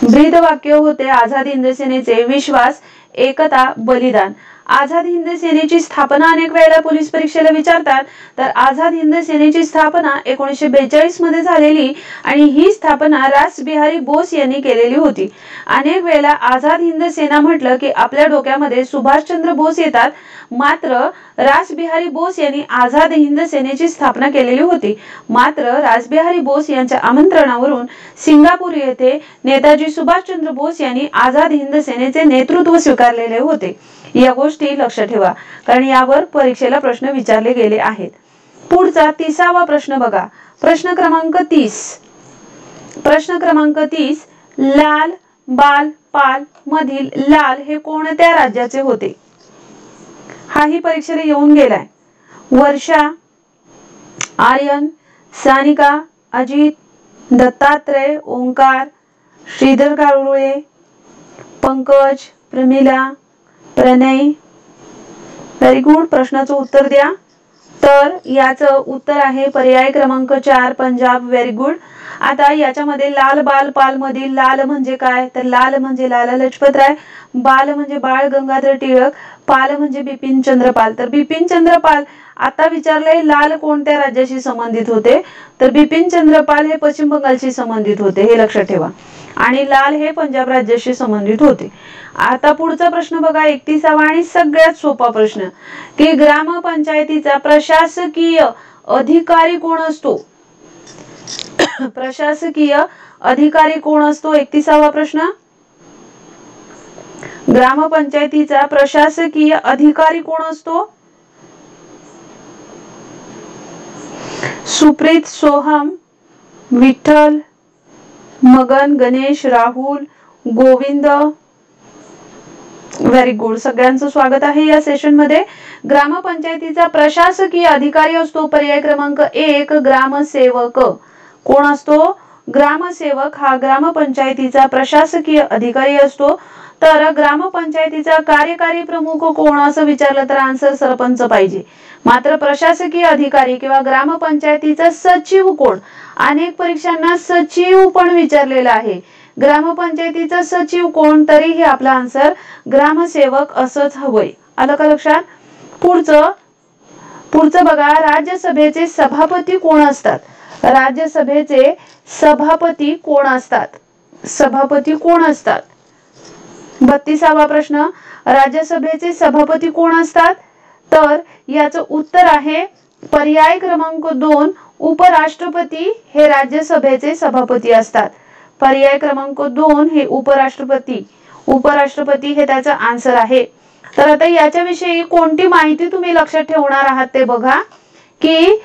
ब्रीद वाक्य होते आझाद हिंद सेनेचे विश्वास, एकता, बलिदान. आझाद हिंद सेनेची स्थापना अनेक वेळेला पोलीस परीक्षेला विचारतात, तर आझाद हिंद सेनेची स्थापना 1942 मध्ये झालेली आणि ही स्थापना रासबिहारी बोस यांनी केलेली होती. अनेक वेळेला आझाद हिंद सेना म्हटलं की आपल्या डोक्यामध्ये सुभाषचंद्र बोस येतात, मात्र रासबिहारी बोस यांनी आझाद हिंद सेनेची स्थापना केलेली होती. मात्र रासबिहारी बोस यांच्या आमंत्रणावरून सिंगापूर येथे नेताजी सुभाषचंद्र बोस यांनी आझाद हिंद सेनेचे नेतृत्व स्वीकारलेले होते. या गोष्टी लक्षात ठेवा, कारण यावर परीक्षेला प्रश्न विचारले गेले आहेत. पुढचा 30वा प्रश्न बघा. प्रश्न क्रमांक 30. लाल बाल पाल मधील लाल हे कोणत्या राज्याचे होते? हाही परीक्षेला येऊन गेलाय. वर्षा, आर्यन, सानिका, अजित, दत्तात्रय, ओंकार, श्रीधर काळुळे, पंकज, प्रमिला, प्रणय. Very good. प्रश्नाचं उत्तर द्या. तर याचं उत्तर आहे पर्याय क्रमांक 4 पंजाब. Very good. आता याच्यामध्ये लाल बाल पाल मधील लाल म्हणजे काय? तर लाल म्हणजे लाला लजपतराय, बाल म्हणजे बाळ गंगाधर टिळक, पाल म्हणजे बिपिनचंद्र पाल. तर बिपिनचंद्र पाल आता विचारलंय लाल कोणत्या राज्याशी संबंधित होते? तर बिपिनचंद्र पाल हे पश्चिम बंगालशी संबंधित होते, हे लक्षात ठेवा. आणि लाल हे पंजाब राज्याशी संबंधित होते. आता पुढचा प्रश्न बघा. 31वा आणि सगळ्यात सोपा प्रश्न की ग्रामपंचायतीचा प्रशासकीय अधिकारी कोण असतो? प्रशासकीय अधिकारी कोण असतो? 31वा प्रश्न. ग्रामपंचायतीचा प्रशासकीय अधिकारी कोण असतो? सुप्रीत, सोहम, विठ्ठल, मगन, गणेश, राहुल, गोविंद. Very good. सगळ्यांचं स्वागत आहे या सेशन मध्ये. ग्रामपंचायतीचा प्रशासकीय अधिकारी असतो पर्याय क्रमांक 1 ग्रामसेवक. कोण असतो? ग्रामसेवक हा ग्रामपंचायतीचा प्रशासकीय अधिकारी असतो. तर ग्रामपंचायतीचा कार्यकारी प्रमुख कोण असं विचारलं तर आन्सर सरपंच पाहिजे. मात्र प्रशासकीय अधिकारी किंवा ग्रामपंचायतीचा सचिव कोण? अनेक परीक्षांना सचिव पण विचारलेला आहे. ग्रामपंचायतीचा सचिव कोण? तरीही आपला आन्सर ग्रामसेवक असंच हवंय. आलं का लक्षात? पुढचं बघा. राज्यसभेचे सभापती कोण असतात? राज्यसभेचे सभापती कोण असतात? सभापती कोण असतात? 32वा प्रश्न. राज्यसभेचे सभापती कोण असतात? तर याचं उत्तर आहे पर्याय क्रमांक 2 उपराष्ट्रपती हे राज्यसभेचे सभापती असतात. पर्याय क्रमांक 2 हे उपराष्ट्रपती हे त्याचा आन्सर आहे. तर आता याच्याविषयी कोणती माहिती तुम्ही लक्षात ठेवणार आहात ते बघा. की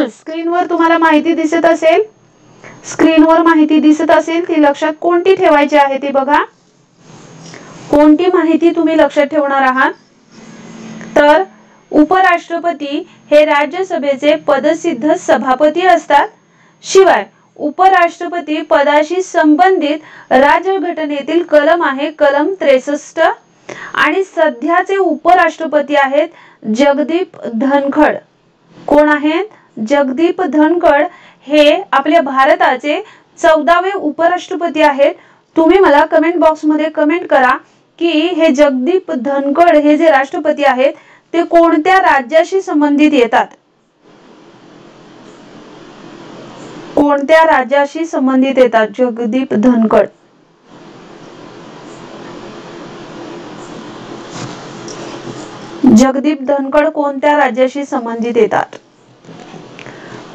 स्क्रीनवर तुम्हाला माहिती दिसत असेल, ती लक्षात कोणती ठेवायची आहे ती बघा. कोणती माहिती तुम्ही लक्षात ठेवणार आहात? तर उपराष्ट्रपती हे राज्यसभेचे पदसिद्ध सभापती असतात. शिवाय उपराष्ट्रपती पदाशी संबंधित राज्यघटनेतील कलम आहे कलम 63 आणि सध्याचे उपराष्ट्रपती आहेत जगदीप धनखड. कोण आहेत? जगदीप धनखड हे आपल्या भारताचे 14वे उपराष्ट्रपती आहेत. तुम्ही मला कमेंट बॉक्स मध्ये कमेंट करा की हे जगदीप धनखड हे जे राष्ट्रपती आहेत ते कोणत्या राज्याशी संबंधित येतात? कोणत्या राज्याशी संबंधित येतात जगदीप धनखड? जगदीप धनखड कोणत्या राज्याशी संबंधित येतात?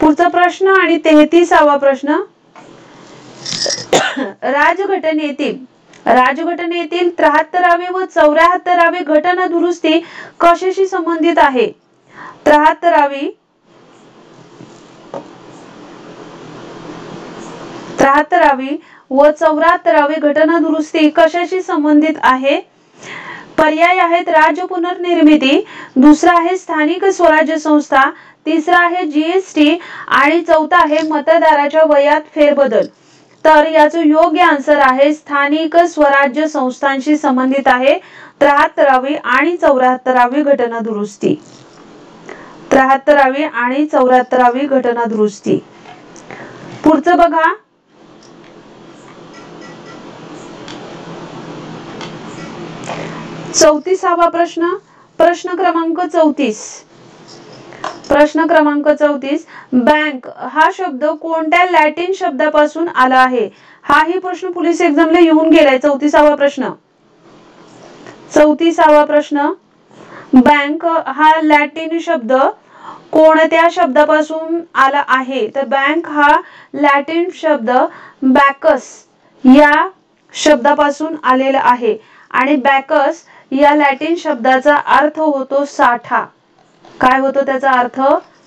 पुढचा प्रश्न आणि 33वा प्रश्न. राजघटनेतील 73वी व 74वी घटना दुरुस्ती कशाशी संबंधित आहे? 73वी व 74वी घटना दुरुस्ती कशाशी संबंधित आहे? पर्याय आहेत राज्य पुनर्निर्मिती, दुसरा आहे स्थानिक स्वराज्य संस्था, तिसरा आहे जीएसटी आणि चौथा आहे मतदाराच्या वयात फेरबदल. तर याचं योग्य आन्सर आहे स्थानिक स्वराज्य संस्थांशी संबंधित आहे 73वी आणि 74वी घटना दुरुस्ती. 73वी आणि 74वी घटना दुरुस्ती. पुढचं बघा. 34वा प्रश्न, प्रश्न क्रमांक 34. प्रश्न क्रमांक 34. बँक हा शब्द कोणत्या लॅटिन शब्दापासून आला आहे? हाही प्रश्न पोलीस एक्झामला येऊन गेलाय. 34वा प्रश्न. 34वा प्रश्न. बँक हा लॅटिन शब्द कोणत्या शब्दापासून आला आहे? तर बँक हा लॅटिन शब्द बॅकस या शब्दापासून आलेला आहे आणि बॅकस या लॅटिन शब्दाचा अर्थ होतो साठा. काय होतो त्याचा अर्थ?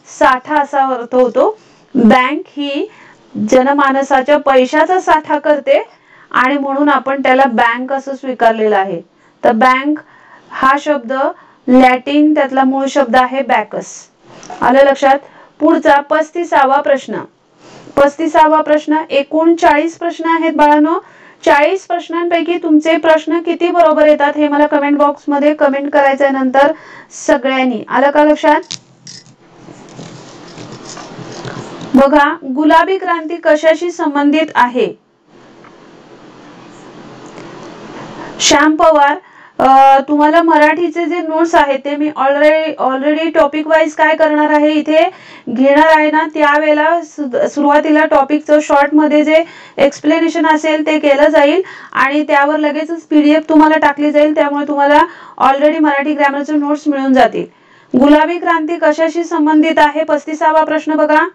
साठा असा अर्थ होतो. बँक ही जनमानसाच्या पैशाचा साठा करते आणि म्हणून आपण त्याला बँक असं स्वीकारलेलं आहे. तर बँक हा शब्द लॅटिन त्यातला मूळ शब्द आहे बॅकस. आलं लक्षात? पुढचा 35वा प्रश्न. 35वा प्रश्न. एकूण 40 प्रश्न आहेत बाळांनो. 40 प्रश्नांपैकी तुमचे प्रश्न किती बरोबर येतात हे मला कमेंट बॉक्स मध्ये कमेंट करायचं आहे नंतर सगळ्यांनी. आलं का लक्षात? बघा, गुलाबी क्रांती कशाशी संबंधित आहे? श्याम पवार, तुम्हाला मराठीचे जे नोट्स आहेत ते मी ऑलरेडी टॉपिक वाईज काय करणार आहे इथे घेणार आहे ना. त्यावेळेला सुरुवातीला टॉपिकचं शॉर्ट मध्ये जे एक्सप्लेनेशन असेल ते केलं जाईल आणि त्यावर लगेचच PDF तुम्हाला टाकली जाईल. त्यामुळे तुम्हाला ऑलरेडी मराठी ग्रामरचे नोट्स मिळून जातील. गुलाबी क्रांती कशाशी संबंधित आहे? 35वा प्रश्न बघा.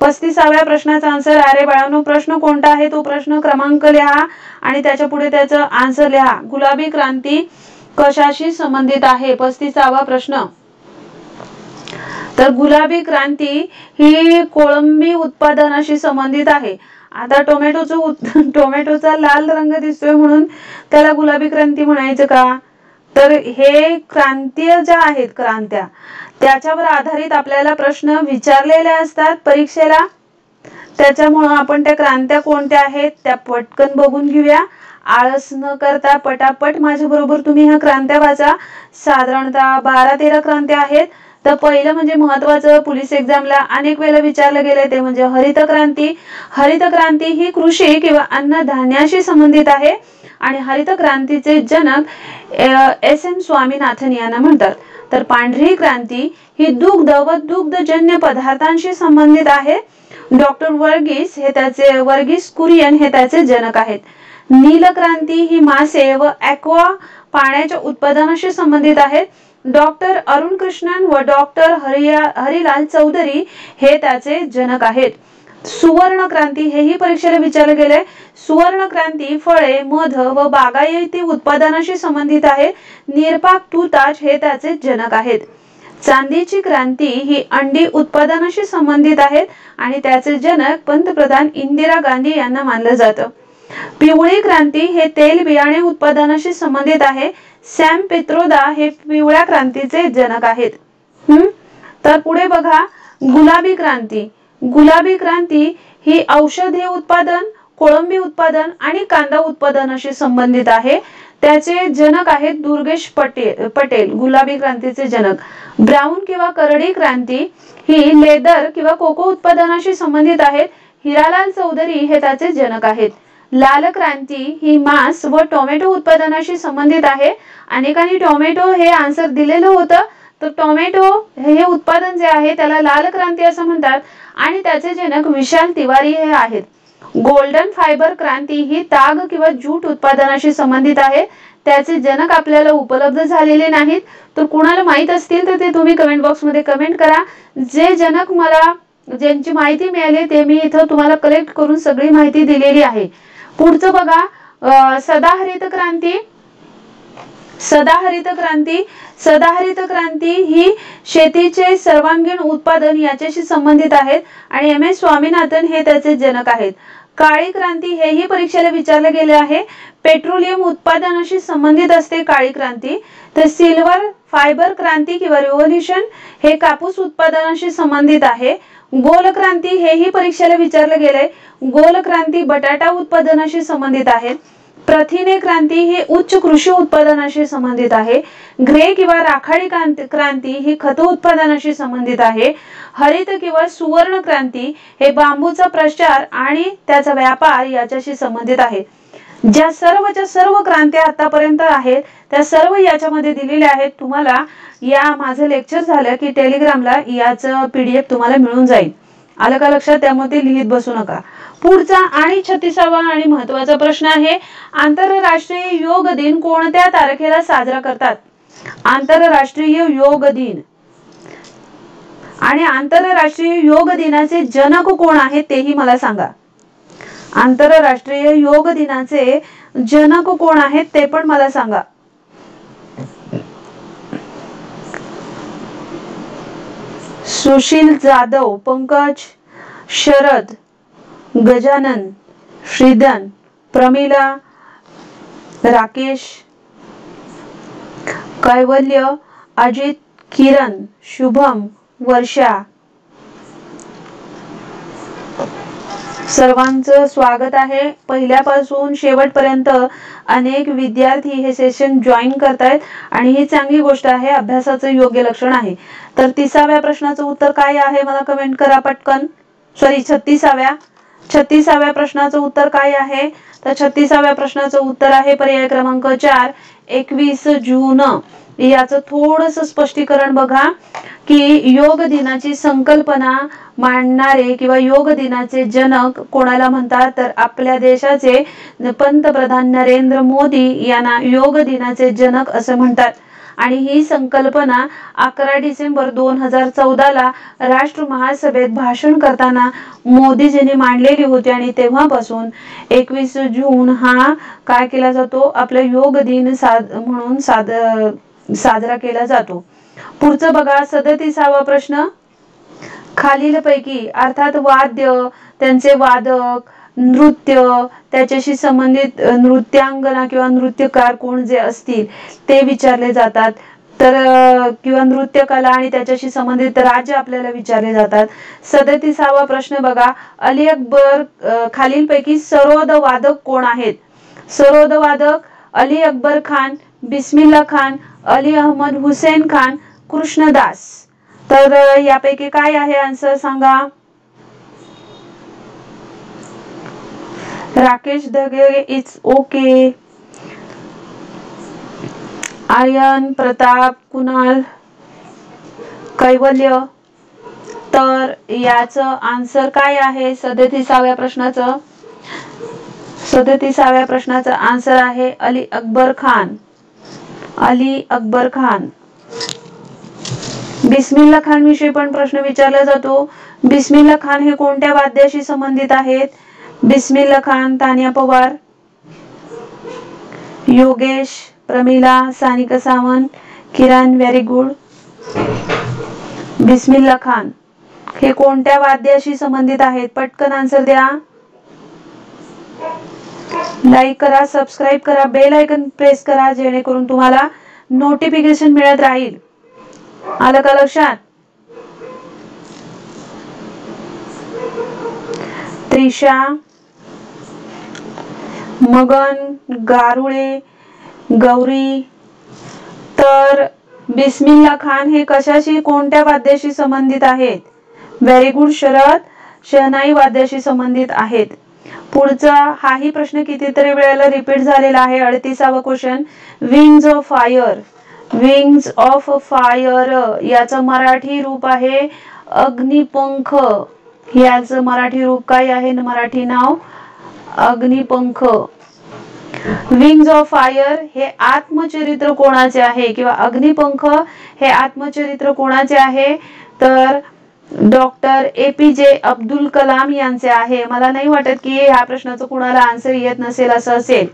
35व्या प्रश्नाचा आन्सर. अरे बाळांनो, प्रश्न कोणता आहे तो प्रश्न क्रमांक लिहा आणि त्याच्या पुढे त्याचं आन्सर लिहा. गुलाबी क्रांती कशाशी संबंधित आहे? 35वा प्रश्न. तर गुलाबी क्रांती ही कोळंबी उत्पादनाशी संबंधित आहे. आता टोमॅटोचा लाल रंग दिसतोय म्हणून त्याला गुलाबी क्रांती म्हणायचं का? तर हे क्रांत्या ज्या आहेत, क्रांत्या त्याच्यावर आधारित आपल्याला प्रश्न विचारलेले असतात परीक्षेला. त्याच्यामुळे आपण त्या क्रांत्या कोणत्या आहेत त्या पटकन बघून घेऊया. आळस न करता पटापट माझ्या बरोबर तुम्ही ह्या क्रांत्या वाचा. साधारणतः 12-13 क्रांत्या आहेत. तर पहिलं म्हणजे महत्वाचं, पोलीस एक्झामला अनेक वेळेला विचारलं गेलं ते म्हणजे हरित क्रांती. हरित क्रांती ही कृषी किंवा अन्नधान्याशी संबंधित आहे आणि हरित क्रांतीचे जनक SM स्वामीनाथन यांना म्हणतात. तर पांढरी क्रांती ही दुग्ध व दुग्धजन्य पदार्थांशी संबंधित आहे. डॉक्टर वर्गीस कुरियन हे त्याचे जनक आहेत. नील क्रांती ही मासे व ॲक्वा पाण्याच्या उत्पादनाशी संबंधित आहेत. डॉक्टर अरुण कृष्णन व डॉक्टर हरिलाल चौधरी हे त्याचे जनक आहेत. सुवर्ण क्रांती हेही परीक्षेला विचारले गेले. सुवर्ण क्रांती फळे, मध व बागायती उत्पादनाशी संबंधित आहे. निरपाक तुताज हे त्याचे जनक आहेत. चांदीची क्रांती ही अंडी उत्पादनाशी संबंधित आहेत आणि त्याचे जनक पंतप्रधान इंदिरा गांधी यांना मानलं जातं. पिवळी क्रांती हे तेल बियाणे उत्पादनाशी संबंधित आहे. सॅम पित्रोदा हे पिवळ्या क्रांतीचे जनक आहेत. तर पुढे बघा, गुलाबी क्रांती. गुलाबी क्रांती ही औषधी उत्पादन, कोळंबी उत्पादन आणि कांदा उत्पादनाशी संबंधित आहे. त्याचे जनक आहेत दुर्गेश पटेल गुलाबी क्रांतीचे जनक. ब्राऊन किंवा करडी क्रांती ही लेदर किंवा कोको उत्पादनाशी संबंधित आहेत. हिरालाल चौधरी हे त्याचे जनक आहेत. लाल क्रांती ही मांस व टोमॅटो उत्पादनाशी संबंधित आहे. अनेकांनी टोमॅटो हे आन्सर दिलेलं होतं. तर टोमॅटो हे उत्पादन जे आहे त्याला लाल क्रांती असं म्हणतात आणि त्याचे जनक विशाल तिवारी हे आहेत. गोल्डन फायबर क्रांती ही ताग किंवा ज्यूट उत्पादनाशी संबंधित आहे. त्याचे जनक आपल्याला उपलब्ध झालेले नाहीत. तर कुणाला माहित असतील तर ते तुम्ही कमेंट बॉक्स मध्ये कमेंट करा. जे जनक मला ज्यांची माहिती मिळाली ते मी इथं तुम्हाला कलेक्ट करून सगळी माहिती दिलेली आहे. पुढचं बघा, सदाहरित क्रांती. सदाहरित क्रांती ही शेतीचे सर्वांगीण उत्पादन याच्याशी संबंधित आहेत आणि MS स्वामीनाथन हे त्याचे जनक आहेत. काळी क्रांती हेही परीक्षेला विचारले गेले आहे. पेट्रोलियम उत्पादनाशी संबंधित असते काळी क्रांती. तर सिल्वर फायबर क्रांती किंवा रिव्होल्यूशन हे कापूस उत्पादनाशी संबंधित आहे. गोल क्रांती हेही परीक्षेला विचारले गेले. गोल क्रांती बटाटा उत्पादनाशी संबंधित आहे. प्रथिने क्रांती ही उच्च कृषी उत्पादनाशी संबंधित आहे. ग्रे किंवा राखाडी क्रांती ही खत उत्पादनाशी संबंधित आहे. हरित किंवा सुवर्ण क्रांती हे बांबूचा प्रचार आणि त्याचा व्यापार याच्याशी संबंधित आहे. ज्या सर्वच्या सर्व क्रांत्या आतापर्यंत आहेत त्या सर्व याच्यामध्ये दिलेल्या आहेत. तुम्हाला या माझं लेक्चर झालं की टेलिग्रामला याचं PDF तुम्हाला मिळून जाईल. आलं का लक्षात? त्यामध्ये लिहित बसू नका. पुढचा आणि 36वा आणि महत्वाचा प्रश्न आहे, आंतरराष्ट्रीय योग दिन कोणत्या तारखेला साजरा करतात? आंतरराष्ट्रीय योग दिन. आणि आंतरराष्ट्रीय योग दिनाचे जनक कोण आहेत तेही मला सांगा. आंतरराष्ट्रीय योग दिनाचे जनक कोण आहेत ते पण मला सांगा. सुशील जाधव, पंकज, शरद, गजानन, श्रीधन, प्रमिला, राकेश, कैवल्य, अजित, किरण, शुभम, वर्षा. सर्वांचं स्वागत आहे. पहिल्यापासून शेवटपर्यंत अनेक विद्यार्थी हे सेशन जॉईन करतायत आणि ही चांगली गोष्ट आहे, अभ्यासाचं योग्य लक्षण आहे. तर 30व्या प्रश्नाचं उत्तर काय आहे मला कमेंट करा पटकन. 36व्या प्रश्नाचं उत्तर काय आहे? तर 36व्या प्रश्नाचं उत्तर आहे पर्याय क्रमांक 4, 21 जून. याचं थोडंसं स्पष्टीकरण बघा की योग दिनाची संकल्पना मांडणारे किंवा योग दिनाचे जनक कोणाला म्हणतात? तर आपल्या देशाचे पंतप्रधान नरेंद्र मोदी यांना योग दिनाचे जनक असं म्हणतात. आणि ही संकल्पना 11 डिसेंबर 2014ला राष्ट्र महासभेत भाषण करताना मोदीजींनी मांडलेली होती आणि तेव्हापासून 21 जून हा काय केला जातो? आपला योग दिन म्हणून साजरा केला जातो. पुढचं बघा 37वा प्रश्न, खालीलपैकी अर्थात वाद्य, त्यांचे वादक, नृत्य, त्याच्याशी संबंधित नृत्यांगना किंवा नृत्यकार कोण जे असतील ते विचारले जातात. तर किंवा नृत्यकला आणि त्याच्याशी संबंधित राज्य आपल्याला विचारले जातात. 37वा प्रश्न बघा, अली अकबर खालीलपैकी सरोद वादक कोण आहेत? सरोद वादक अली अकबर खान, बिस्मिल्ला खान, अली अहमद हुसेन खान, कृष्णदास. तर यापैकी काय आहे आन्सर सांगा. Rakesh Dhage, it's okay. आर्यन, प्रताप, कुणाल, कैवल्य. तर याचं आन्सर काय आहे 37व्या प्रश्नाचं? 37व्या प्रश्नाचं आन्सर आहे अली अकबर खान. अली अकबर खान. बिस्मिल्ला खान विषयी पण प्रश्न विचारला जातो. बिस्मिल्ला खान हे कोणत्या वाद्याशी संबंधित आहेत? बिस्मिल्ला खान, तानिया पवार, योगेश, प्रमिला, सानिका सावंत, किरण, व्हेरी गुड. बिस्मिल्ला खान हे कोणत्या वाद्याशी संबंधित आहेत? पटकन आन्सर द्या. लाईक करा, सबस्क्राईब करा, बेल आयकन प्रेस करा जेणेकरून तुम्हाला नोटिफिकेशन मिळत राहील. आलं का लक्षात? त्रिशा, मगन, गारुळे, गौरी. तर बिस्मिल्ला खान हे कशाशी कोणत्या वाद्याशी संबंधित आहेत? व्हेरी गुड शरद, शहनाई वाद्याशी संबंधित आहेत. पुढचा हाही प्रश्न कितीतरी वेळेला रिपीट झालेला आहे. 38वा question, Wings of Fire. Wings of Fire याचं मराठी रूप आहे अग्निपंख. याचं मराठी रूप काय आहे? मराठी नाव अग्निपंख. विंग्स ऑफ फायर हे आत्मचरित्र कोणाचे आहे किंवा अग्निपंख हे आत्मचरित्र कोणाचे आहे? तर डॉक्टर APJ अब्दुल कलाम यांचे आहे. मला नाही वाटत की ह्या प्रश्नाचं कुणाला आन्सर येत नसेल असं असेल.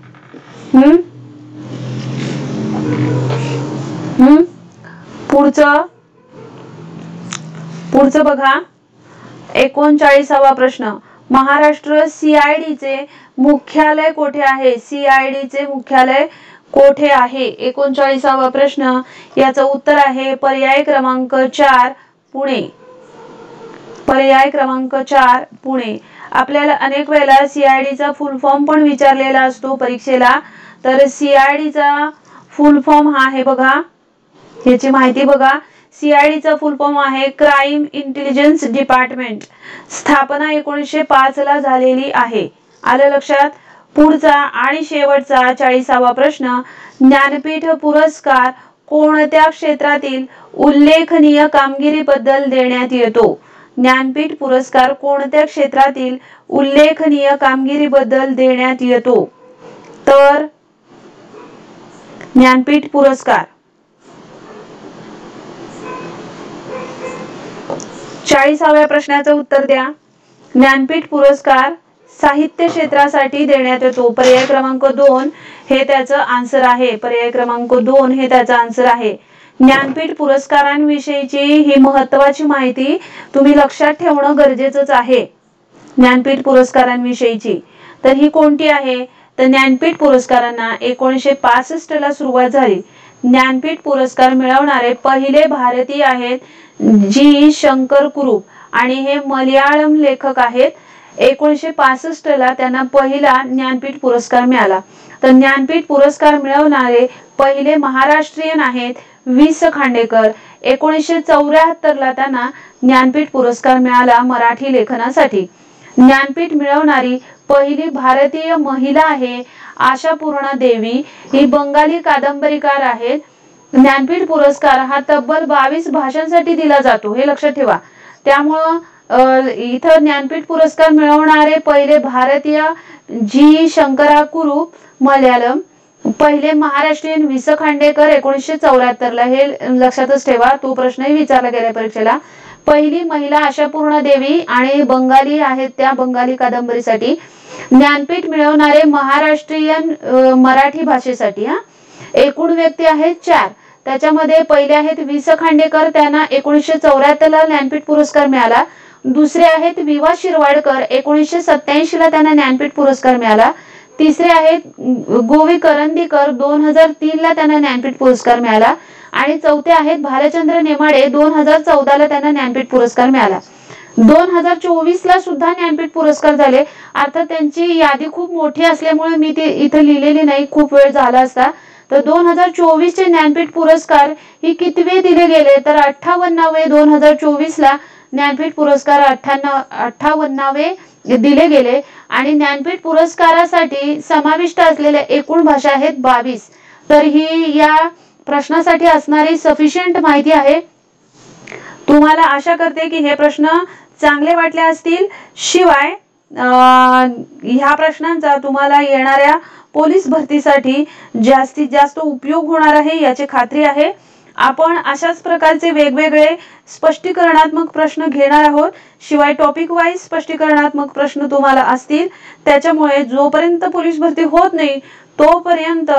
पुढचं बघा 39वा प्रश्न, महाराष्ट्र CID चे मुख्यालय कोठे आहे? CID चे मुख्यालय कोठे आहे? 39वा प्रश्न. याचं उत्तर आहे पर्याय क्रमांक 4 पुणे. पर्याय क्रमांक 4 पुणे. आपल्याला अनेक वेळेला CID चा फुल फॉर्म पण विचारलेला असतो परीक्षेला. तर CID चा फुल फॉर्म हा आहे बघा, याची माहिती बघा. CID चा फुल फॉर्म आहे क्राईम इंटेलिजन्स डिपार्टमेंट. स्थापना 1905 ला झालेली आहे. आलं लक्षात? पुढचा आणि शेवटचा 40वा प्रश्न, ज्ञानपीठ पुरस्कार कोणत्या क्षेत्रातील उल्लेखनीय कामगिरीबद्दल देण्यात येतो? ज्ञानपीठ पुरस्कार कोणत्या क्षेत्रातील उल्लेखनीय कामगिरीबद्दल देण्यात येतो? तर ज्ञानपीठ पुरस्कार 40व्या प्रश्नाचं उत्तर द्या. ज्ञानपीठ पुरस्कार साहित्य क्षेत्रासाठी देण्यात येतो. पर्याय क्रमांक 2 हे त्याचं आन्सर आहे. पर्याय क्रमांक 2 हे त्याचं आन्सर आहे. ज्ञानपीठ पुरस्कारांविषयीची ही महत्त्वाची माहिती तुम्ही लक्षात ठेवणं गरजेचंच आहे. ज्ञानपीठ पुरस्कारांविषयीची तर ही कोणती आहे? तर ज्ञानपीठ पुरस्कारांना 1965 ला सुरुवात झाली. ज्ञानपीठ पुरस्कार मिळवणारे पहिले भारतीय आहेत जी शंकर कुरूप आणि हे मल्याळम लेखक आहेत. 1965 ला त्यांना पहिला ज्ञानपीठ पुरस्कार मिळाला. तर ज्ञानपीठ पुरस्कार मिळवणारे पहिले महाराष्ट्रीयन आहेत वि.स. खांडेकर. 1974 ला त्यांना ज्ञानपीठ पुरस्कार मिळाला मराठी लेखनासाठी. ज्ञानपीठ मिळवणारी पहिली भारतीय महिला आहे आशापूर्णा देवी. ही बंगाली कादंबरीकार आहेत. ज्ञानपीठ पुरस्कार हा तब्बल 22 भाषांसाठी दिला जातो, हे लक्षात ठेवा. त्यामुळं इथं ज्ञानपीठ पुरस्कार मिळवणारे पहिले भारतीय जी शंकरा कुरूप मल्याळम, पहिले महाराष्ट्रीयन वि.स. खांडेकर 1974 ला, हे लक्षातच ठेवा. तो प्रश्नही विचारला गेला परीक्षेला. पहिली महिला आशापूर्णा देवी आणि बंगाली आहेत त्या बंगाली कादंबरीसाठी. ज्ञानपीठ मिळवणारे महाराष्ट्रीयन मराठी भाषेसाठी. एकूण व्यक्ती आहेत 4. त्याच्यामध्ये पहिले आहेत वि.स. खांडेकर, त्यांना 1974 ला ज्ञानपीठ पुरस्कार मिळाला. दुसरे आहेत वि.वा. शिरवाडकर, 1987 ला त्यांना ज्ञानपीठ पुरस्कार मिळाला. तिसरे आहेत गोवी करंदीकर, 2003 ला त्यांना ज्ञानपीठ पुरस्कार मिळाला. आणि चौथे आहेत भालचंद्र नेमाडे, 2014 ला त्यांना ज्ञानपीठ पुरस्कार मिळाला. 2024 ला सुद्धा ज्ञानपीठ पुरस्कार झाले. अर्थात त्यांची यादी खूप मोठी असल्यामुळे मी ते इथे लिहिलेली नाही, खूप वेळ झाला असता. तर 2024 चे ज्ञानपीठ पुरस्कार ही कितवे दिले गेले? तर 58वे. 2024 ला ज्ञानपीठ पुरस्कार 58वे दिले गेले. आणि ज्ञानपीठ पुरस्कारासाठी समाविष्ट असलेल्या एकूण भाषा आहेत 22. तर ही या प्रश्नासाठी असणारी सफिशियंट माहिती आहे. तुम्हाला आशा करते की हे प्रश्न चांगले वाटले असतील. शिवाय ह्या प्रश्नांचा तुम्हाला येणाऱ्या पोलीस भरतीसाठी जास्तीत जास्त उपयोग होणार आहे याची खात्री आहे. आपण अशाच प्रकारचे वेगवेगळे स्पष्टीकरणात्मक प्रश्न घेणार आहोत. शिवाय टॉपिक वाईज स्पष्टीकरणात्मक प्रश्न तुम्हाला असतील. त्याच्यामुळे जोपर्यंत पोलीस भरती होत नाही तोपर्यंत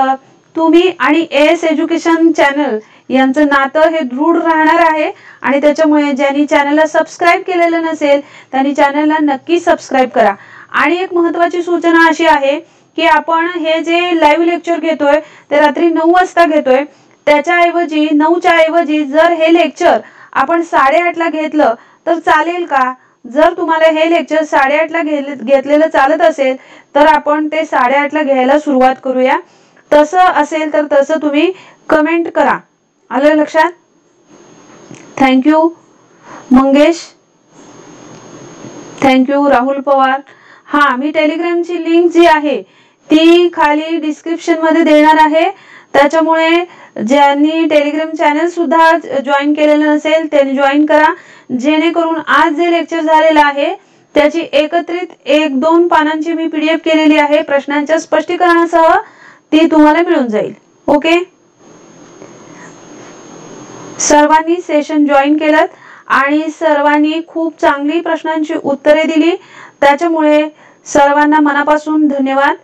तुम्ही आणि एएस एज्युकेशन चॅनल यांचं नातं हे दृढ राहणार आहे. आणि त्याच्यामुळे ज्यांनी चॅनलला सबस्क्राईब केलेलं नसेल त्यांनी चॅनलला नक्की सबस्क्राईब करा. आणि एक महत्त्वाची सूचना अशी आहे की आपण हे जे लाईव्ह लेक्चर घेतोय ते रात्री 9 वाजता घेतोय. त्याच्याऐवजी 9च्या ऐवजी जर हे लेक्चर आपण 8:30 ला घेतलं तर चालेल का? जर तुम्हाला हे लेक्चर 8:30 ला घेतलेलं चालत असेल तर आपण ते 8:30 ला घ्यायला सुरुवात करूया. तसं असेल तर तसं तुम्ही कमेंट करा. आलं लक्षात? Thank you Mangesh, thank you Rahul Pawar. हा, मी टेलिग्रामची लिंक जी आहे ती खाली डिस्क्रिप्शन मध्ये देणार आहे. त्याच्यामुळे ज्यांनी टेलिग्राम चॅनल सुद्धा जॉईन केलेलं नसेल त्यांनी जॉईन करा, जेणेकरून आज जे लेक्चर झालेलं आहे त्याची एकत्रित 1-2 पानांची मी PDF केलेली आहे प्रश्नांच्या स्पष्टीकरणासह, ती तुम्हाला मिळून जाईल. ओके, सर्वांनी सेशन जॉईन केलं आणि सर्वांनी खूप चांगली प्रश्नांची उत्तरे दिली. त्याच्यामुळे सर्वांना मनापासून धन्यवाद.